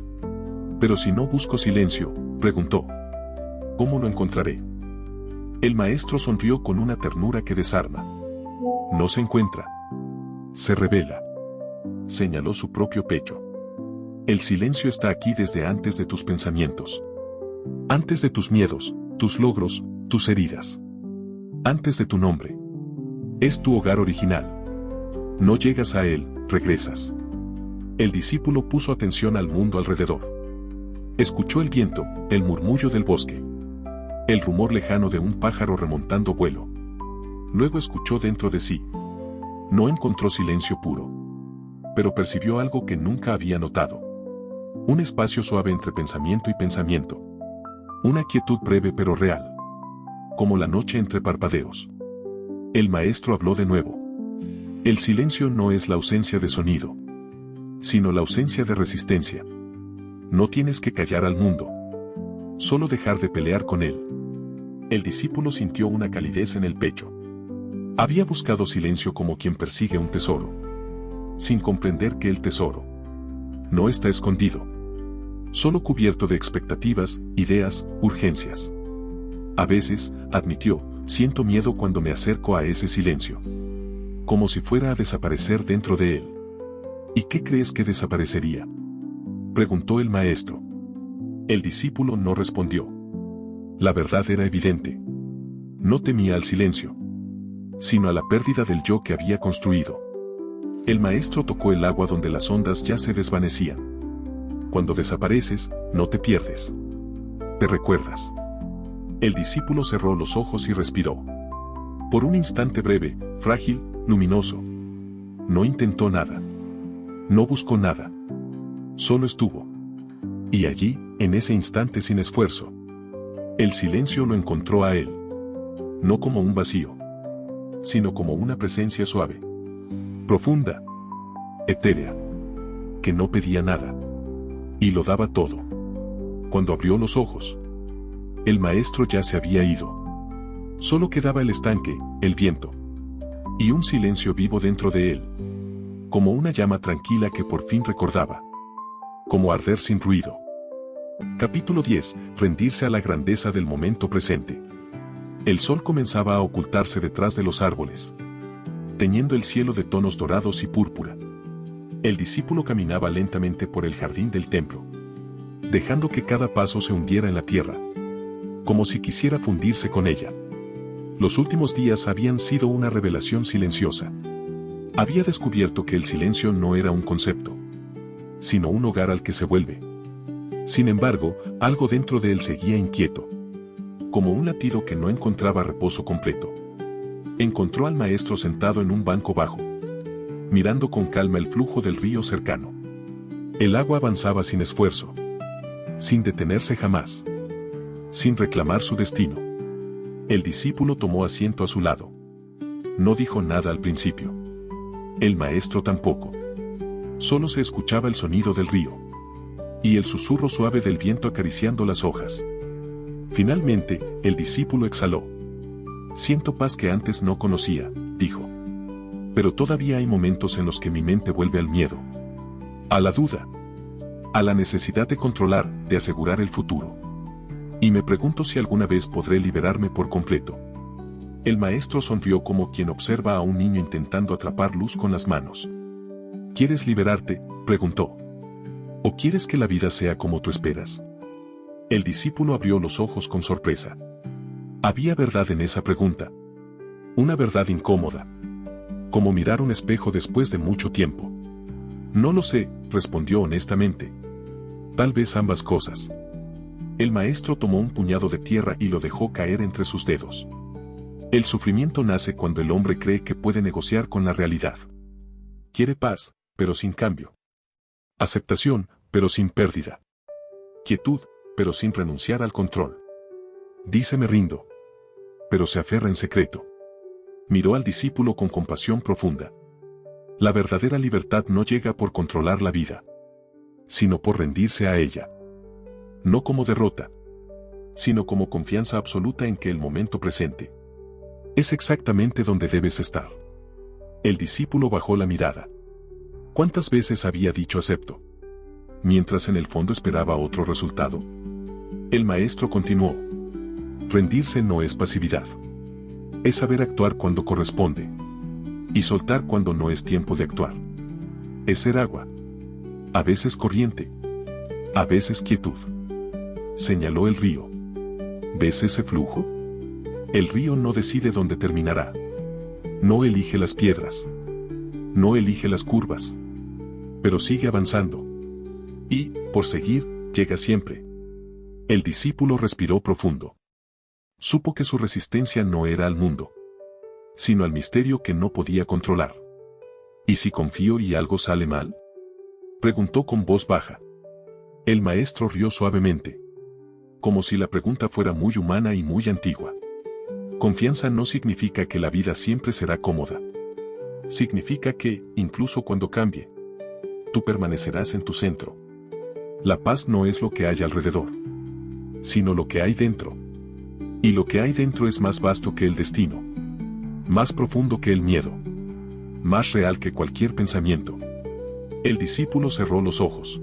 Pero si no busco silencio, preguntó. ¿Cómo lo encontraré? El maestro sonrió con una ternura que desarma. No se encuentra. Se revela. Señaló su propio pecho. El silencio está aquí desde antes de tus pensamientos. Antes de tus miedos, tus logros, tus heridas. Antes de tu nombre. Es tu hogar original. No llegas a él, regresas. El discípulo puso atención al mundo alrededor. Escuchó el viento, el murmullo del bosque, el rumor lejano de un pájaro remontando vuelo. Luego escuchó dentro de sí. No encontró silencio puro, pero percibió algo que nunca había notado. Un espacio suave entre pensamiento y pensamiento. Una quietud breve pero real, como la noche entre parpadeos. El maestro habló de nuevo. El silencio no es la ausencia de sonido, sino la ausencia de resistencia. No tienes que callar al mundo, solo dejar de pelear con él. El discípulo sintió una calidez en el pecho. Había buscado silencio como quien persigue un tesoro, sin comprender que el tesoro no está escondido, solo cubierto de expectativas, ideas, urgencias. A veces, admitió, siento miedo cuando me acerco a ese silencio, como si fuera a desaparecer dentro de él. ¿Y qué crees que desaparecería?, preguntó el maestro. El discípulo no respondió. La verdad era evidente. No temía al silencio, sino a la pérdida del yo que había construido. El maestro tocó el agua donde las ondas ya se desvanecían. Cuando desapareces, no te pierdes. Te recuerdas. El discípulo cerró los ojos y respiró. Por un instante breve, frágil, luminoso. No intentó nada. No buscó nada. Solo estuvo. Y allí, en ese instante sin esfuerzo, el silencio lo encontró a él. No como un vacío, sino como una presencia suave, profunda, etérea, que no pedía nada, y lo daba todo. Cuando abrió los ojos, el maestro ya se había ido. Solo quedaba el estanque, el viento, y un silencio vivo dentro de él, como una llama tranquila que por fin recordaba. Como arder sin ruido. Capítulo 10. Rendirse a la grandeza del momento presente. El sol comenzaba a ocultarse detrás de los árboles, teñiendo el cielo de tonos dorados y púrpura. El discípulo caminaba lentamente por el jardín del templo, dejando que cada paso se hundiera en la tierra, como si quisiera fundirse con ella. Los últimos días habían sido una revelación silenciosa. Había descubierto que el silencio no era un concepto, sino un hogar al que se vuelve. Sin embargo, algo dentro de él seguía inquieto, como un latido que no encontraba reposo completo. Encontró al maestro sentado en un banco bajo, mirando con calma el flujo del río cercano. El agua avanzaba sin esfuerzo, sin detenerse jamás, sin reclamar su destino. El discípulo tomó asiento a su lado. No dijo nada al principio. El maestro tampoco. Solo se escuchaba el sonido del río y el susurro suave del viento acariciando las hojas. Finalmente, el discípulo exhaló. Siento paz que antes no conocía, dijo. Pero todavía hay momentos en los que mi mente vuelve al miedo, a la duda, a la necesidad de controlar, de asegurar el futuro. Y me pregunto si alguna vez podré liberarme por completo. El maestro sonrió como quien observa a un niño intentando atrapar luz con las manos. ¿Quieres liberarte?, preguntó. ¿O quieres que la vida sea como tú esperas? El discípulo abrió los ojos con sorpresa. Había verdad en esa pregunta. Una verdad incómoda. Como mirar un espejo después de mucho tiempo. No lo sé, respondió honestamente. Tal vez ambas cosas. El maestro tomó un puñado de tierra y lo dejó caer entre sus dedos. El sufrimiento nace cuando el hombre cree que puede negociar con la realidad. Quiere paz, pero sin cambio. Aceptación, pero sin pérdida. Quietud, pero sin renunciar al control. Dice me rindo, pero se aferra en secreto. Miró al discípulo con compasión profunda. La verdadera libertad no llega por controlar la vida, sino por rendirse a ella. No como derrota, sino como confianza absoluta en que el momento presente es exactamente donde debes estar. El discípulo bajó la mirada. ¿Cuántas veces había dicho acepto, mientras en el fondo esperaba otro resultado? El maestro continuó. Rendirse no es pasividad. Es saber actuar cuando corresponde, y soltar cuando no es tiempo de actuar. Es ser agua, a veces corriente, a veces quietud. Señaló el río. ¿Ves ese flujo? El río no decide dónde terminará. No elige las piedras. No elige las curvas. Pero sigue avanzando. Y, por seguir, llega siempre. El discípulo respiró profundo. Supo que su resistencia no era al mundo, sino al misterio que no podía controlar. ¿Y si confío y algo sale mal?, preguntó con voz baja. El maestro rió suavemente, como si la pregunta fuera muy humana y muy antigua. Confianza no significa que la vida siempre será cómoda. Significa que, incluso cuando cambie, tú permanecerás en tu centro. La paz no es lo que hay alrededor, sino lo que hay dentro. Y lo que hay dentro es más vasto que el destino, más profundo que el miedo, más real que cualquier pensamiento. El discípulo cerró los ojos,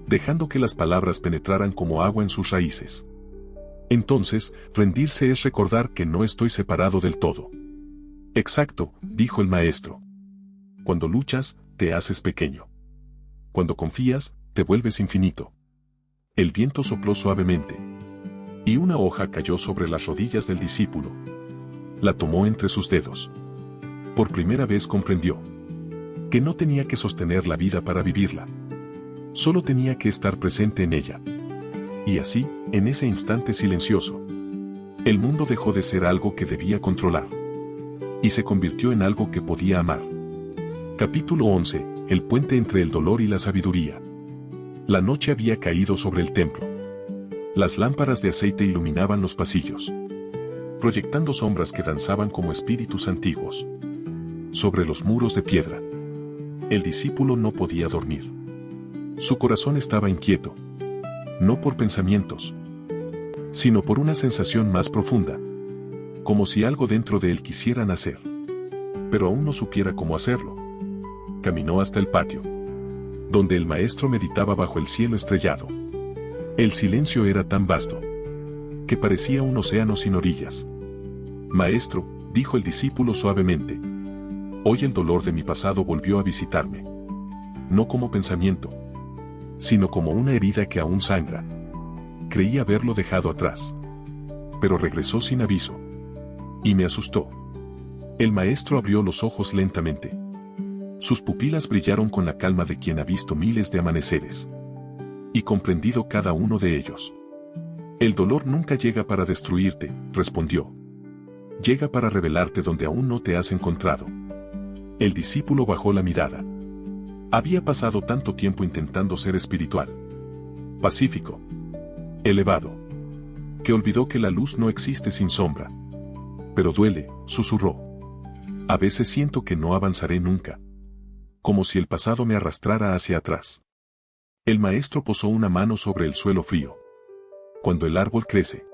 dejando que las palabras penetraran como agua en sus raíces. Entonces, rendirse es recordar que no estoy separado del todo. Exacto, dijo el maestro. Cuando luchas, te haces pequeño. Cuando confías, te vuelves infinito. El viento sopló suavemente, y una hoja cayó sobre las rodillas del discípulo. La tomó entre sus dedos. Por primera vez comprendió que no tenía que sostener la vida para vivirla. Solo tenía que estar presente en ella. Y así, en ese instante silencioso, el mundo dejó de ser algo que debía controlar, y se convirtió en algo que podía amar. Capítulo 11. El puente entre el dolor y la sabiduría. La noche había caído sobre el templo. Las lámparas de aceite iluminaban los pasillos, proyectando sombras que danzaban como espíritus antiguos sobre los muros de piedra. El discípulo no podía dormir. Su corazón estaba inquieto, no por pensamientos, sino por una sensación más profunda, como si algo dentro de él quisiera nacer, pero aún no supiera cómo hacerlo. Caminó hasta el patio, donde el maestro meditaba bajo el cielo estrellado. El silencio era tan vasto, que parecía un océano sin orillas. Maestro, dijo el discípulo suavemente, hoy el dolor de mi pasado volvió a visitarme. no como pensamiento, sino como una herida que aún sangra. Creí haberlo dejado atrás. Pero regresó sin aviso. Y me asustó. El maestro abrió los ojos lentamente. Sus pupilas brillaron con la calma de quien ha visto miles de amaneceres. Y comprendido cada uno de ellos. El dolor nunca llega para destruirte, respondió. Llega para revelarte donde aún no te has encontrado. El discípulo bajó la mirada. Había pasado tanto tiempo intentando ser espiritual, pacífico, elevado, que olvidó que la luz no existe sin sombra. Pero duele, susurró. A veces siento que no avanzaré nunca. Como si el pasado me arrastrara hacia atrás. El maestro posó una mano sobre el suelo frío. Cuando el árbol crece,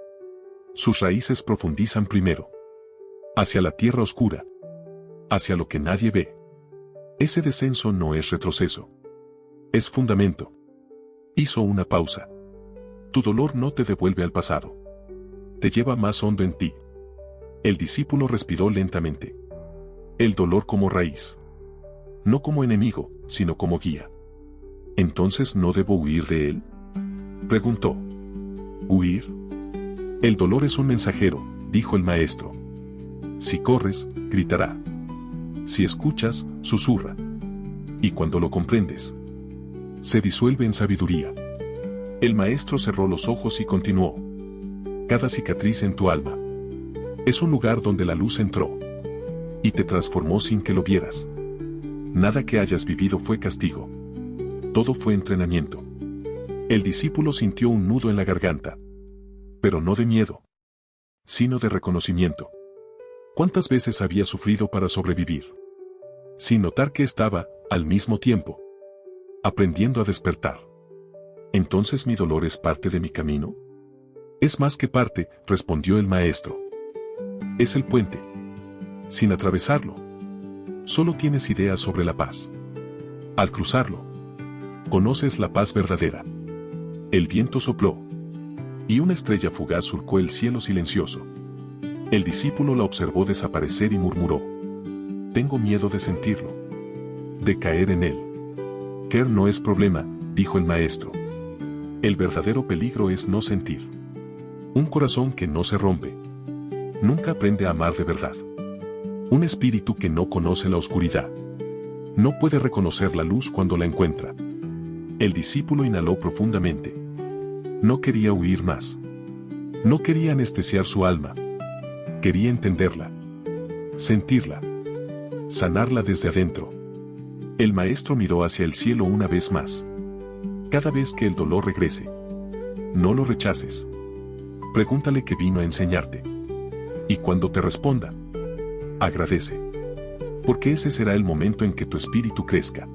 sus raíces profundizan primero. Hacia la tierra oscura. Hacia lo que nadie ve. Ese descenso no es retroceso. Es fundamento. Hizo una pausa. Tu dolor no te devuelve al pasado. Te lleva más hondo en ti. El discípulo respiró lentamente. El dolor como raíz. No como enemigo, sino como guía. ¿Entonces no debo huir de él? Preguntó. ¿Huir? El dolor es un mensajero, dijo el maestro. Si corres, gritará. Si escuchas, susurra. Y cuando lo comprendes, se disuelve en sabiduría. El maestro cerró los ojos y continuó. Cada cicatriz en tu alma es un lugar donde la luz entró y te transformó sin que lo vieras. Nada que hayas vivido fue castigo. Todo fue entrenamiento. El discípulo sintió un nudo en la garganta. Pero no de miedo, sino de reconocimiento. ¿Cuántas veces había sufrido para sobrevivir? Sin notar que estaba, al mismo tiempo, aprendiendo a despertar. ¿Entonces mi dolor es parte de mi camino? Es más que parte, respondió el maestro. Es el puente. Sin atravesarlo, solo tienes ideas sobre la paz. Al cruzarlo, conoces la paz verdadera. El viento sopló, y una estrella fugaz surcó el cielo silencioso. El discípulo la observó desaparecer y murmuró. Tengo miedo de sentirlo. De caer en él. Caer no es problema, dijo el maestro. El verdadero peligro es no sentir. Un corazón que no se rompe nunca aprende a amar de verdad. Un espíritu que no conoce la oscuridad no puede reconocer la luz cuando la encuentra. El discípulo inhaló profundamente. No quería huir más. No quería anestesiar su alma. Quería entenderla. Sentirla. Sanarla desde adentro. El maestro miró hacia el cielo una vez más. Cada vez que el dolor regrese, no lo rechaces. Pregúntale qué vino a enseñarte. Y cuando te responda, agradece. Porque ese será el momento en que tu espíritu crezca.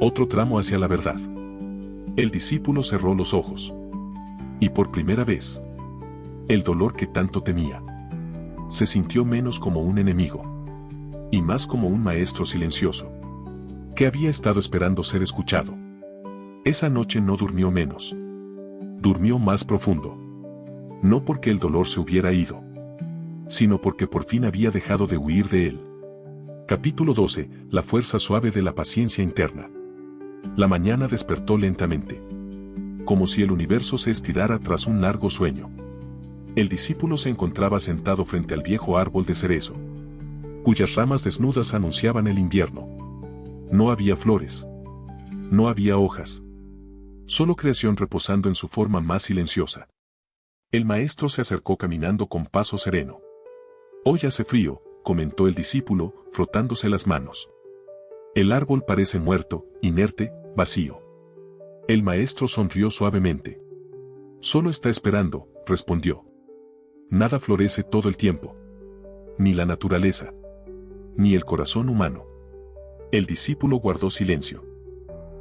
Otro tramo hacia la verdad. El discípulo cerró los ojos. Y por primera vez, el dolor que tanto temía se sintió menos como un enemigo y más como un maestro silencioso que había estado esperando ser escuchado. Esa noche no durmió menos. Durmió más profundo. No porque el dolor se hubiera ido, sino porque por fin había dejado de huir de él. Capítulo 12. La fuerza suave de la paciencia interna. La mañana despertó lentamente, como si el universo se estirara tras un largo sueño. El discípulo se encontraba sentado frente al viejo árbol de cerezo, cuyas ramas desnudas anunciaban el invierno. No había flores. No había hojas. Solo creación reposando en su forma más silenciosa. El maestro se acercó caminando con paso sereno. Hoy hace frío, comentó el discípulo, frotándose las manos. El árbol parece muerto, inerte, vacío. El maestro sonrió suavemente. Solo está esperando, respondió. Nada florece todo el tiempo. Ni la naturaleza. Ni el corazón humano. El discípulo guardó silencio.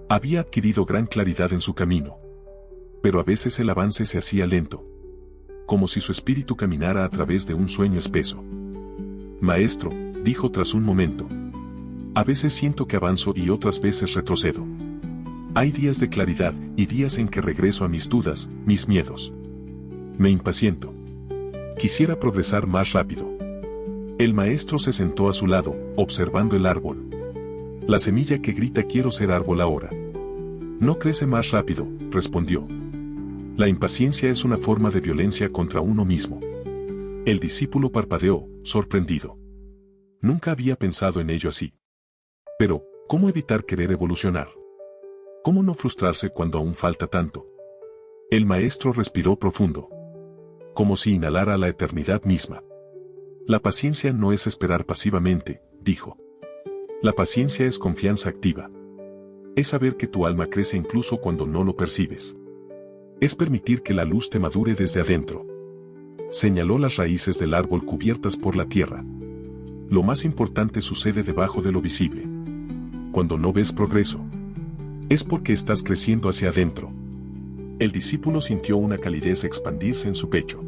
Había adquirido gran claridad en su camino. Pero a veces el avance se hacía lento. Como si su espíritu caminara a través de un sueño espeso. Maestro, dijo tras un momento. A veces siento que avanzo y otras veces retrocedo. Hay días de claridad y días en que regreso a mis dudas, mis miedos. Me impaciento. Quisiera progresar más rápido. El maestro se sentó a su lado, observando el árbol. La semilla que grita quiero ser árbol ahora. No crece más rápido, respondió. La impaciencia es una forma de violencia contra uno mismo. El discípulo parpadeó, sorprendido. Nunca había pensado en ello así. Pero, ¿cómo evitar querer evolucionar? ¿Cómo no frustrarse cuando aún falta tanto? El maestro respiró profundo, como si inhalara la eternidad misma. La paciencia no es esperar pasivamente, dijo. La paciencia es confianza activa. Es saber que tu alma crece incluso cuando no lo percibes. Es permitir que la luz te madure desde adentro. Señaló las raíces del árbol cubiertas por la tierra. Lo más importante sucede debajo de lo visible. Cuando no ves progreso, es porque estás creciendo hacia adentro. El discípulo sintió una calidez expandirse en su pecho.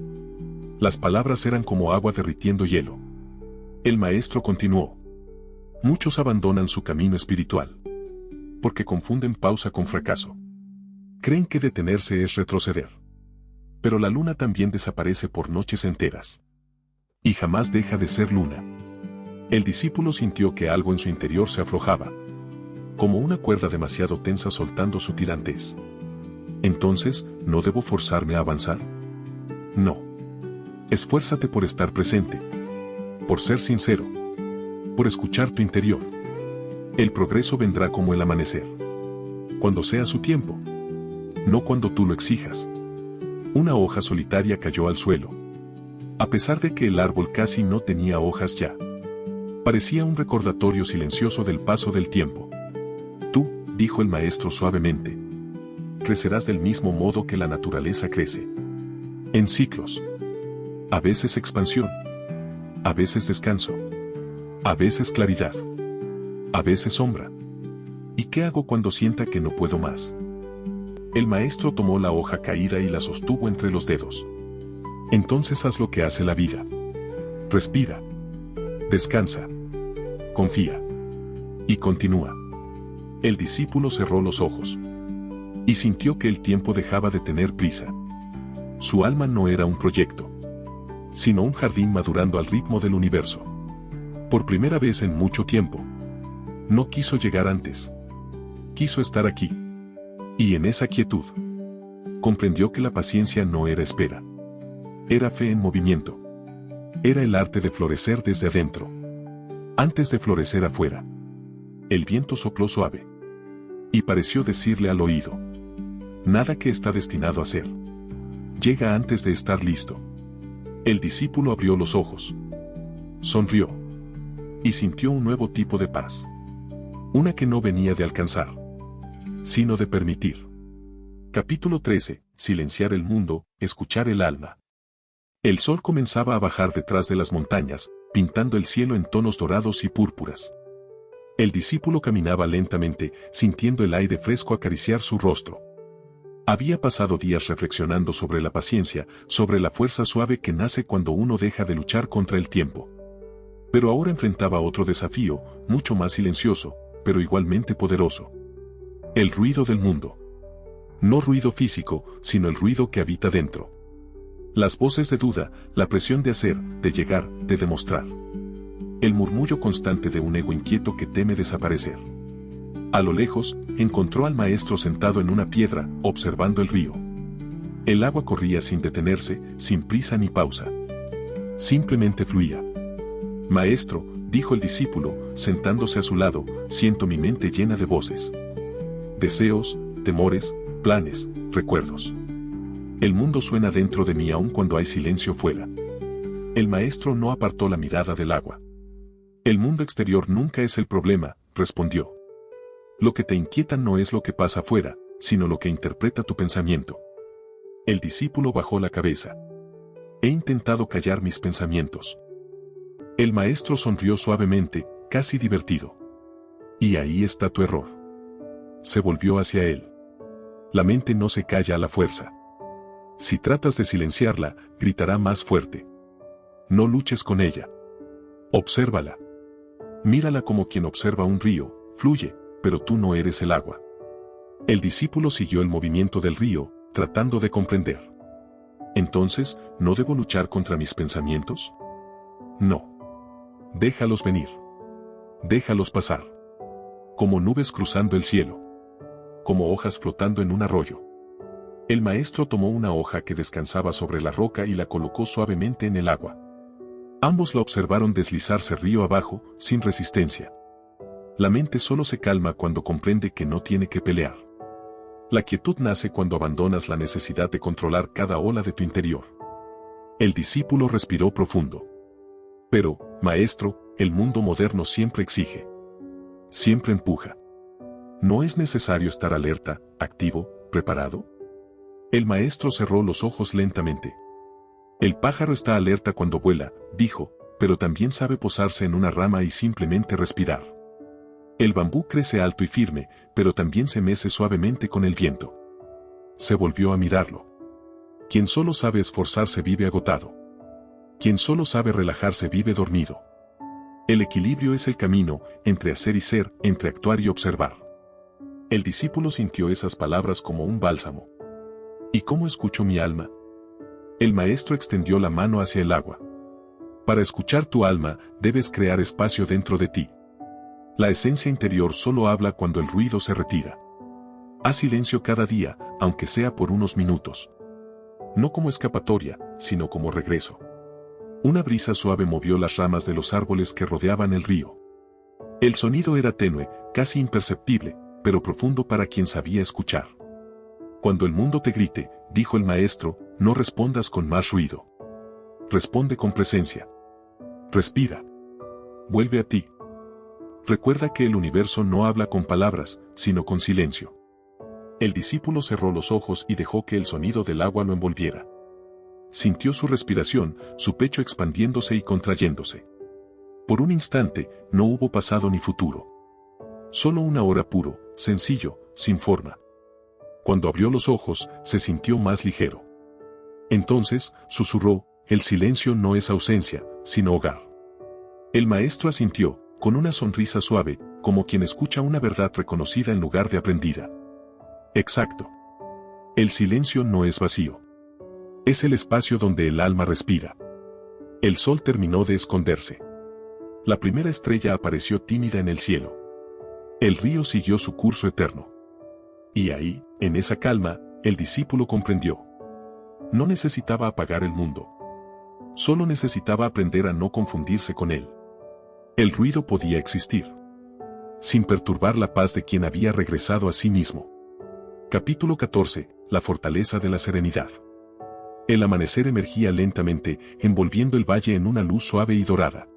Las palabras eran como agua derritiendo hielo. El maestro continuó. Muchos abandonan su camino espiritual, porque confunden pausa con fracaso. Creen que detenerse es retroceder. Pero la luna también desaparece por noches enteras. Y jamás deja de ser luna. El discípulo sintió que algo en su interior se aflojaba, como una cuerda demasiado tensa soltando su tirantez. Entonces, ¿no debo forzarme a avanzar? No. Esfuérzate por estar presente, por ser sincero, por escuchar tu interior. El progreso vendrá como el amanecer, cuando sea su tiempo, no cuando tú lo exijas. Una hoja solitaria cayó al suelo. A pesar de que el árbol casi no tenía hojas ya, parecía un recordatorio silencioso del paso del tiempo. Tú, dijo el maestro suavemente, crecerás del mismo modo que la naturaleza crece. En ciclos. A veces expansión. A veces descanso. A veces claridad. A veces sombra. ¿Y qué hago cuando sienta que no puedo más? El maestro tomó la hoja caída y la sostuvo entre los dedos. Entonces haz lo que hace la vida. Respira. Descansa. Confía. Y continúa. El discípulo cerró los ojos. Y sintió que el tiempo dejaba de tener prisa. Su alma no era un proyecto, sino un jardín madurando al ritmo del universo. Por primera vez en mucho tiempo, no quiso llegar antes. Quiso estar aquí. Y en esa quietud, comprendió que la paciencia no era espera. Era fe en movimiento. Era el arte de florecer desde adentro, antes de florecer afuera. El viento sopló suave. Y pareció decirle al oído: nada que está destinado a ser llega antes de estar listo. El discípulo abrió los ojos. Sonrió. Y sintió un nuevo tipo de paz. Una que no venía de alcanzar, sino de permitir. Capítulo 13. Silenciar el mundo, escuchar el alma. El sol comenzaba a bajar detrás de las montañas, pintando el cielo en tonos dorados y púrpuras. El discípulo caminaba lentamente, sintiendo el aire fresco acariciar su rostro. Había pasado días reflexionando sobre la paciencia, sobre la fuerza suave que nace cuando uno deja de luchar contra el tiempo. Pero ahora enfrentaba otro desafío, mucho más silencioso, pero igualmente poderoso. El ruido del mundo. No ruido físico, sino el ruido que habita dentro. Las voces de duda, la presión de hacer, de llegar, de demostrar. El murmullo constante de un ego inquieto que teme desaparecer. A lo lejos, encontró al maestro sentado en una piedra, observando el río. El agua corría sin detenerse, sin prisa ni pausa. Simplemente fluía. Maestro, dijo el discípulo, sentándose a su lado, siento mi mente llena de voces. Deseos, temores, planes, recuerdos. El mundo suena dentro de mí aun cuando hay silencio fuera. El maestro no apartó la mirada del agua. El mundo exterior nunca es el problema, respondió. Lo que te inquieta no es lo que pasa afuera, sino lo que interpreta tu pensamiento. El discípulo bajó la cabeza. He intentado callar mis pensamientos. El maestro sonrió suavemente, casi divertido. Y ahí está tu error. Se volvió hacia él. La mente no se calla a la fuerza. Si tratas de silenciarla, gritará más fuerte. No luches con ella. Obsérvala. Mírala como quien observa un río, fluye, pero tú no eres el agua. El discípulo siguió el movimiento del río, tratando de comprender. Entonces, ¿no debo luchar contra mis pensamientos? No. Déjalos venir. Déjalos pasar. como nubes cruzando el cielo, como hojas flotando en un arroyo. El maestro tomó una hoja que descansaba sobre la roca y la colocó suavemente en el agua. Ambos la observaron deslizarse río abajo, sin resistencia. La mente solo se calma cuando comprende que no tiene que pelear. La quietud nace cuando abandonas la necesidad de controlar cada ola de tu interior. El discípulo respiró profundo. Pero, maestro, el mundo moderno siempre exige. Siempre empuja. ¿No es necesario estar alerta, activo, preparado? El maestro cerró los ojos lentamente. El pájaro está alerta cuando vuela, dijo, pero también sabe posarse en una rama y simplemente respirar. El bambú crece alto y firme, pero también se mece suavemente con el viento. Se volvió a mirarlo. Quien solo sabe esforzarse vive agotado. Quien solo sabe relajarse vive dormido. El equilibrio es el camino, entre hacer y ser, entre actuar y observar. El discípulo sintió esas palabras como un bálsamo. ¿Y cómo escucho mi alma? El maestro extendió la mano hacia el agua. Para escuchar tu alma, debes crear espacio dentro de ti. La esencia interior solo habla cuando el ruido se retira. Haz silencio cada día, aunque sea por unos minutos. No como escapatoria, sino como regreso. Una brisa suave movió las ramas de los árboles que rodeaban el río. El sonido era tenue, casi imperceptible, pero profundo para quien sabía escuchar. Cuando el mundo te grite, dijo el maestro, no respondas con más ruido. Responde con presencia. Respira. Vuelve a ti. Recuerda que el universo no habla con palabras, sino con silencio. El discípulo cerró los ojos y dejó que el sonido del agua lo envolviera. Sintió su respiración, su pecho expandiéndose y contrayéndose. Por un instante, no hubo pasado ni futuro. Solo una hora puro, sencillo, sin forma. Cuando abrió los ojos, se sintió más ligero. Entonces, susurró, el silencio no es ausencia, sino hogar. El maestro asintió, con una sonrisa suave, como quien escucha una verdad reconocida en lugar de aprendida. Exacto. El silencio no es vacío. Es el espacio donde el alma respira. El sol terminó de esconderse. La primera estrella apareció tímida en el cielo. El río siguió su curso eterno. Y ahí, en esa calma, el discípulo comprendió. No necesitaba apagar el mundo. Solo necesitaba aprender a no confundirse con él. El ruido podía existir, sin perturbar la paz de quien había regresado a sí mismo. Capítulo 14. La fortaleza de la serenidad. El amanecer emergía lentamente, envolviendo el valle en una luz suave y dorada.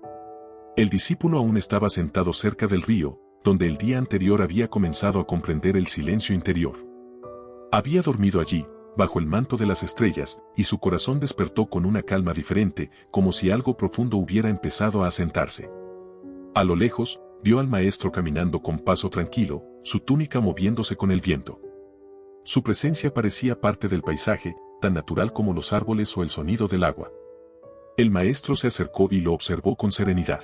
El discípulo aún estaba sentado cerca del río, donde el día anterior había comenzado a comprender el silencio interior. Había dormido allí, bajo el manto de las estrellas, y su corazón despertó con una calma diferente, como si algo profundo hubiera empezado a asentarse. A lo lejos, vio al maestro caminando con paso tranquilo, su túnica moviéndose con el viento. Su presencia parecía parte del paisaje, tan natural como los árboles o el sonido del agua. El maestro se acercó y lo observó con serenidad.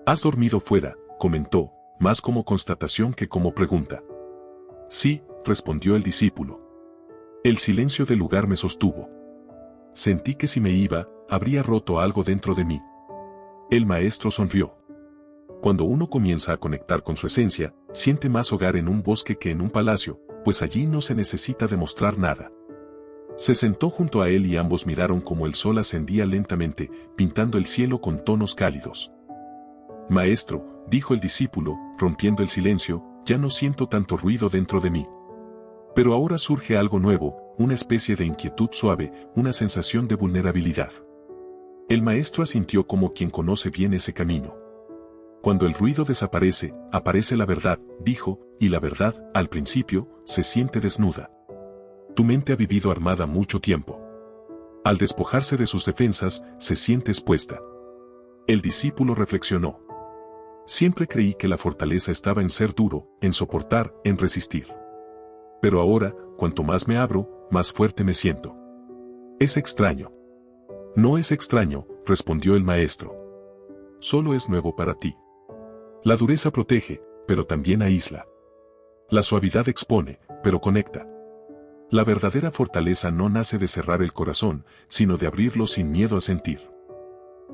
«¿Has dormido fuera?», comentó, más como constatación que como pregunta. «Sí», respondió el discípulo. El silencio del lugar me sostuvo. Sentí que si me iba, habría roto algo dentro de mí. El maestro sonrió. Cuando uno comienza a conectar con su esencia, siente más hogar en un bosque que en un palacio, pues allí no se necesita demostrar nada. Se sentó junto a él y ambos miraron como el sol ascendía lentamente, pintando el cielo con tonos cálidos. «Maestro», dijo el discípulo, rompiendo el silencio, «ya no siento tanto ruido dentro de mí. Pero ahora surge algo nuevo, una especie de inquietud suave, una sensación de vulnerabilidad». El maestro asintió como quien conoce bien ese camino. «Cuando el ruido desaparece, aparece la verdad», dijo, «y la verdad, al principio, se siente desnuda. Tu mente ha vivido armada mucho tiempo. Al despojarse de sus defensas, se siente expuesta». El discípulo reflexionó. «Siempre creí que la fortaleza estaba en ser duro, en soportar, en resistir. Pero ahora, cuanto más me abro, más fuerte me siento. Es extraño». «No es extraño», respondió el maestro. «Solo es nuevo para ti. La dureza protege, pero también aísla. La suavidad expone, pero conecta. La verdadera fortaleza no nace de cerrar el corazón, sino de abrirlo sin miedo a sentir».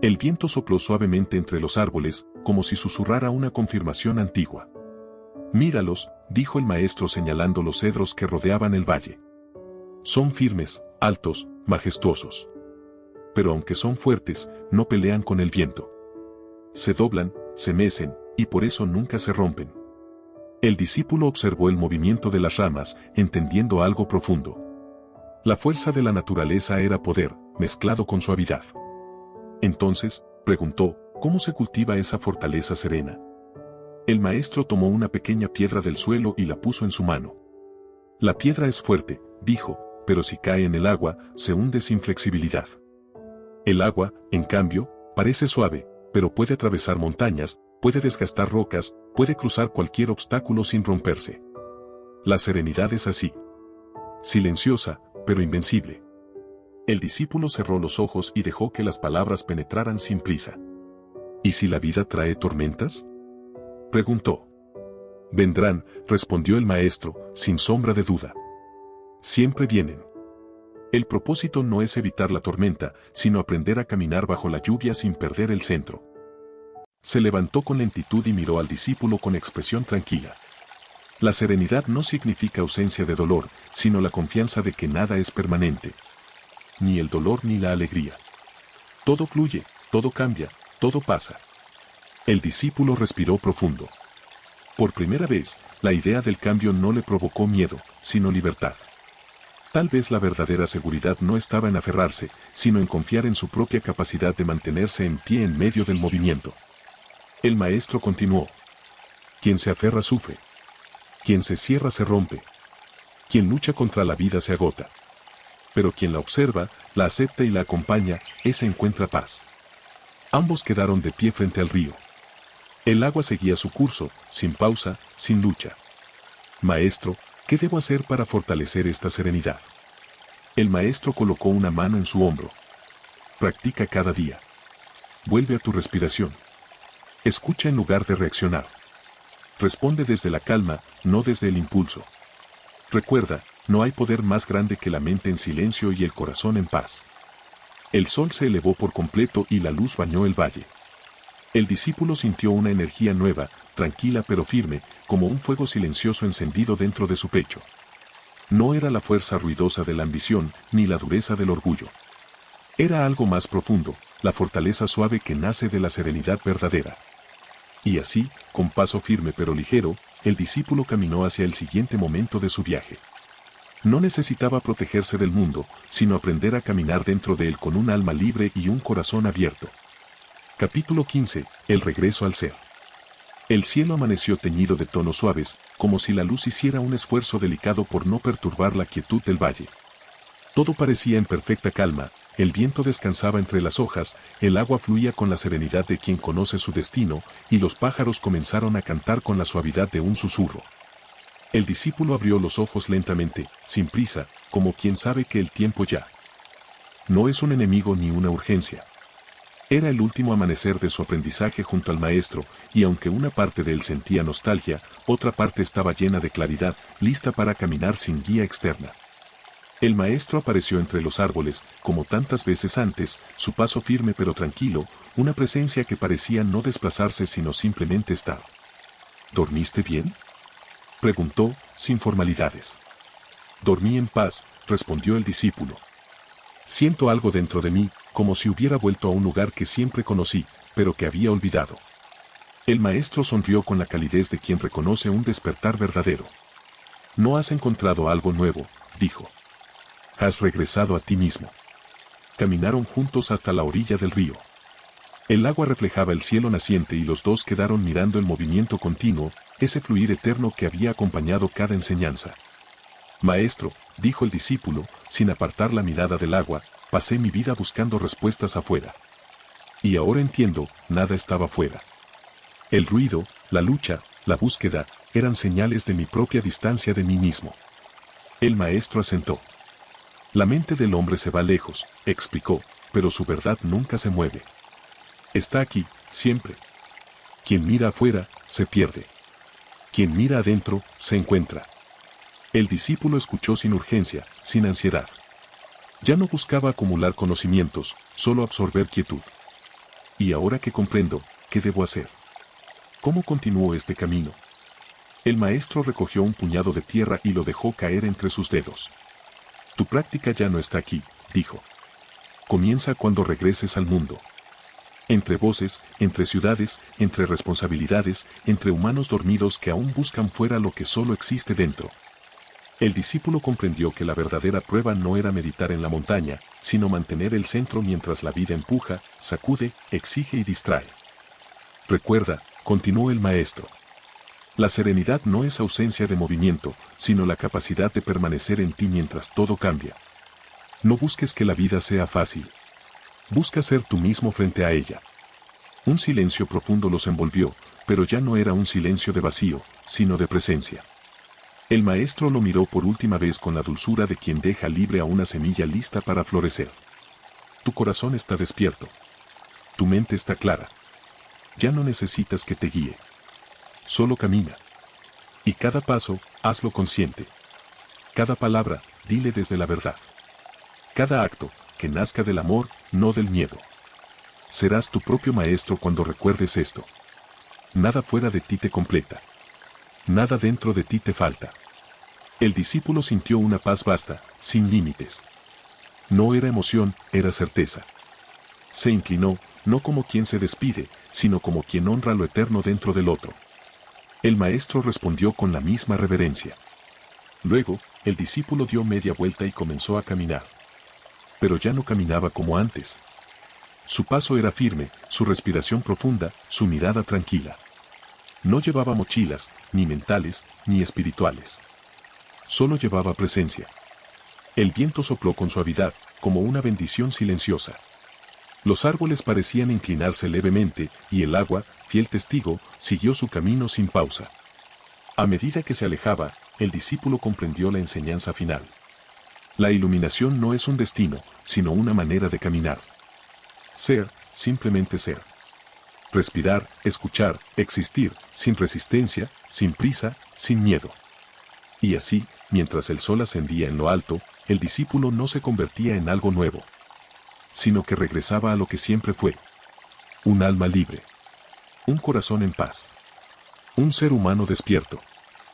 El viento sopló suavemente entre los árboles, como si susurrara una confirmación antigua. Míralos, dijo el maestro señalando los cedros que rodeaban el valle. Son firmes, altos, majestuosos. Pero aunque son fuertes, no pelean con el viento. Se doblan, se mecen, y por eso nunca se rompen. El discípulo observó el movimiento de las ramas, entendiendo algo profundo. La fuerza de la naturaleza era poder, mezclado con suavidad. Entonces, preguntó, ¿cómo se cultiva esa fortaleza serena? El maestro tomó una pequeña piedra del suelo y la puso en su mano. La piedra es fuerte, dijo, pero si cae en el agua, se hunde sin flexibilidad. El agua, en cambio, parece suave, pero puede atravesar montañas, puede desgastar rocas, puede cruzar cualquier obstáculo sin romperse. La serenidad es así. Silenciosa, pero invencible. El discípulo cerró los ojos y dejó que las palabras penetraran sin prisa. ¿Y si la vida trae tormentas?, preguntó. Vendrán, respondió el maestro, sin sombra de duda. Siempre vienen. El propósito no es evitar la tormenta, sino aprender a caminar bajo la lluvia sin perder el centro. Se levantó con lentitud y miró al discípulo con expresión tranquila. La serenidad no significa ausencia de dolor, sino la confianza de que nada es permanente. Ni el dolor ni la alegría. Todo fluye, todo cambia, todo pasa. El discípulo respiró profundo. Por primera vez, la idea del cambio no le provocó miedo, sino libertad. Tal vez la verdadera seguridad no estaba en aferrarse, sino en confiar en su propia capacidad de mantenerse en pie en medio del movimiento. El maestro continuó. Quien se aferra sufre. Quien se cierra se rompe. Quien lucha contra la vida se agota. Pero quien la observa, la acepta y la acompaña, ese encuentra paz. Ambos quedaron de pie frente al río. El agua seguía su curso, sin pausa, sin lucha. Maestro, ¿qué debo hacer para fortalecer esta serenidad? El maestro colocó una mano en su hombro. Practica cada día. Vuelve a tu respiración. Escucha en lugar de reaccionar. Responde desde la calma, no desde el impulso. Recuerda, no hay poder más grande que la mente en silencio y el corazón en paz. El sol se elevó por completo y la luz bañó el valle. El discípulo sintió una energía nueva, tranquila pero firme, como un fuego silencioso encendido dentro de su pecho. No era la fuerza ruidosa de la ambición, ni la dureza del orgullo. Era algo más profundo, la fortaleza suave que nace de la serenidad verdadera. Y así, con paso firme pero ligero, el discípulo caminó hacia el siguiente momento de su viaje. No necesitaba protegerse del mundo, sino aprender a caminar dentro de él con un alma libre y un corazón abierto. Capítulo 15. El regreso al ser. El cielo amaneció teñido de tonos suaves, como si la luz hiciera un esfuerzo delicado por no perturbar la quietud del valle. Todo parecía en perfecta calma, el viento descansaba entre las hojas, el agua fluía con la serenidad de quien conoce su destino, y los pájaros comenzaron a cantar con la suavidad de un susurro. El discípulo abrió los ojos lentamente, sin prisa, como quien sabe que el tiempo ya no es un enemigo ni una urgencia. Era el último amanecer de su aprendizaje junto al maestro, y aunque una parte de él sentía nostalgia, otra parte estaba llena de claridad, lista para caminar sin guía externa. El maestro apareció entre los árboles, como tantas veces antes, su paso firme pero tranquilo, una presencia que parecía no desplazarse sino simplemente estar. ¿Dormiste bien?, preguntó, sin formalidades. Dormí en paz, respondió el discípulo. Siento algo dentro de mí, como si hubiera vuelto a un lugar que siempre conocí, pero que había olvidado. El maestro sonrió con la calidez de quien reconoce un despertar verdadero. No has encontrado algo nuevo, dijo. Has regresado a ti mismo. Caminaron juntos hasta la orilla del río. El agua reflejaba el cielo naciente y los dos quedaron mirando el movimiento continuo, ese fluir eterno que había acompañado cada enseñanza. Maestro, dijo el discípulo, sin apartar la mirada del agua, pasé mi vida buscando respuestas afuera. Y ahora entiendo, nada estaba fuera. El ruido, la lucha, la búsqueda, eran señales de mi propia distancia de mí mismo. El maestro asentó. La mente del hombre se va lejos, explicó, pero su verdad nunca se mueve. Está aquí, siempre. Quien mira afuera, se pierde. Quien mira adentro, se encuentra. El discípulo escuchó sin urgencia, sin ansiedad. Ya no buscaba acumular conocimientos, solo absorber quietud. Y ahora que comprendo, ¿qué debo hacer? ¿Cómo continúo este camino? El maestro recogió un puñado de tierra y lo dejó caer entre sus dedos. Tu práctica ya no está aquí, dijo. Comienza cuando regreses al mundo. Entre voces, entre ciudades, entre responsabilidades, entre humanos dormidos que aún buscan fuera lo que solo existe dentro. El discípulo comprendió que la verdadera prueba no era meditar en la montaña, sino mantener el centro mientras la vida empuja, sacude, exige y distrae. Recuerda, continuó el maestro. La serenidad no es ausencia de movimiento, sino la capacidad de permanecer en ti mientras todo cambia. No busques que la vida sea fácil. Busca ser tú mismo frente a ella. Un silencio profundo los envolvió, pero ya no era un silencio de vacío, sino de presencia. El maestro lo miró por última vez con la dulzura de quien deja libre a una semilla lista para florecer. Tu corazón está despierto. Tu mente está clara. Ya no necesitas que te guíe. Solo camina. Y cada paso, hazlo consciente. Cada palabra, dile desde la verdad. Cada acto, que nazca del amor, no del miedo. Serás tu propio maestro cuando recuerdes esto. Nada fuera de ti te completa. Nada dentro de ti te falta. El discípulo sintió una paz vasta, sin límites. No era emoción, era certeza. Se inclinó, no como quien se despide, sino como quien honra lo eterno dentro del otro. El maestro respondió con la misma reverencia. Luego, el discípulo dio media vuelta y comenzó a caminar. Pero ya no caminaba como antes. Su paso era firme, su respiración profunda, su mirada tranquila. No llevaba mochilas, ni mentales, ni espirituales. Solo llevaba presencia. El viento sopló con suavidad, como una bendición silenciosa. Los árboles parecían inclinarse levemente, y el agua, fiel testigo, siguió su camino sin pausa. A medida que se alejaba, el discípulo comprendió la enseñanza final. La iluminación no es un destino, sino una manera de caminar. Ser, simplemente ser. Respirar, escuchar, existir, sin resistencia, sin prisa, sin miedo. Y así, mientras el sol ascendía en lo alto, el discípulo no se convertía en algo nuevo, sino que regresaba a lo que siempre fue. Un alma libre. Un corazón en paz. Un ser humano despierto.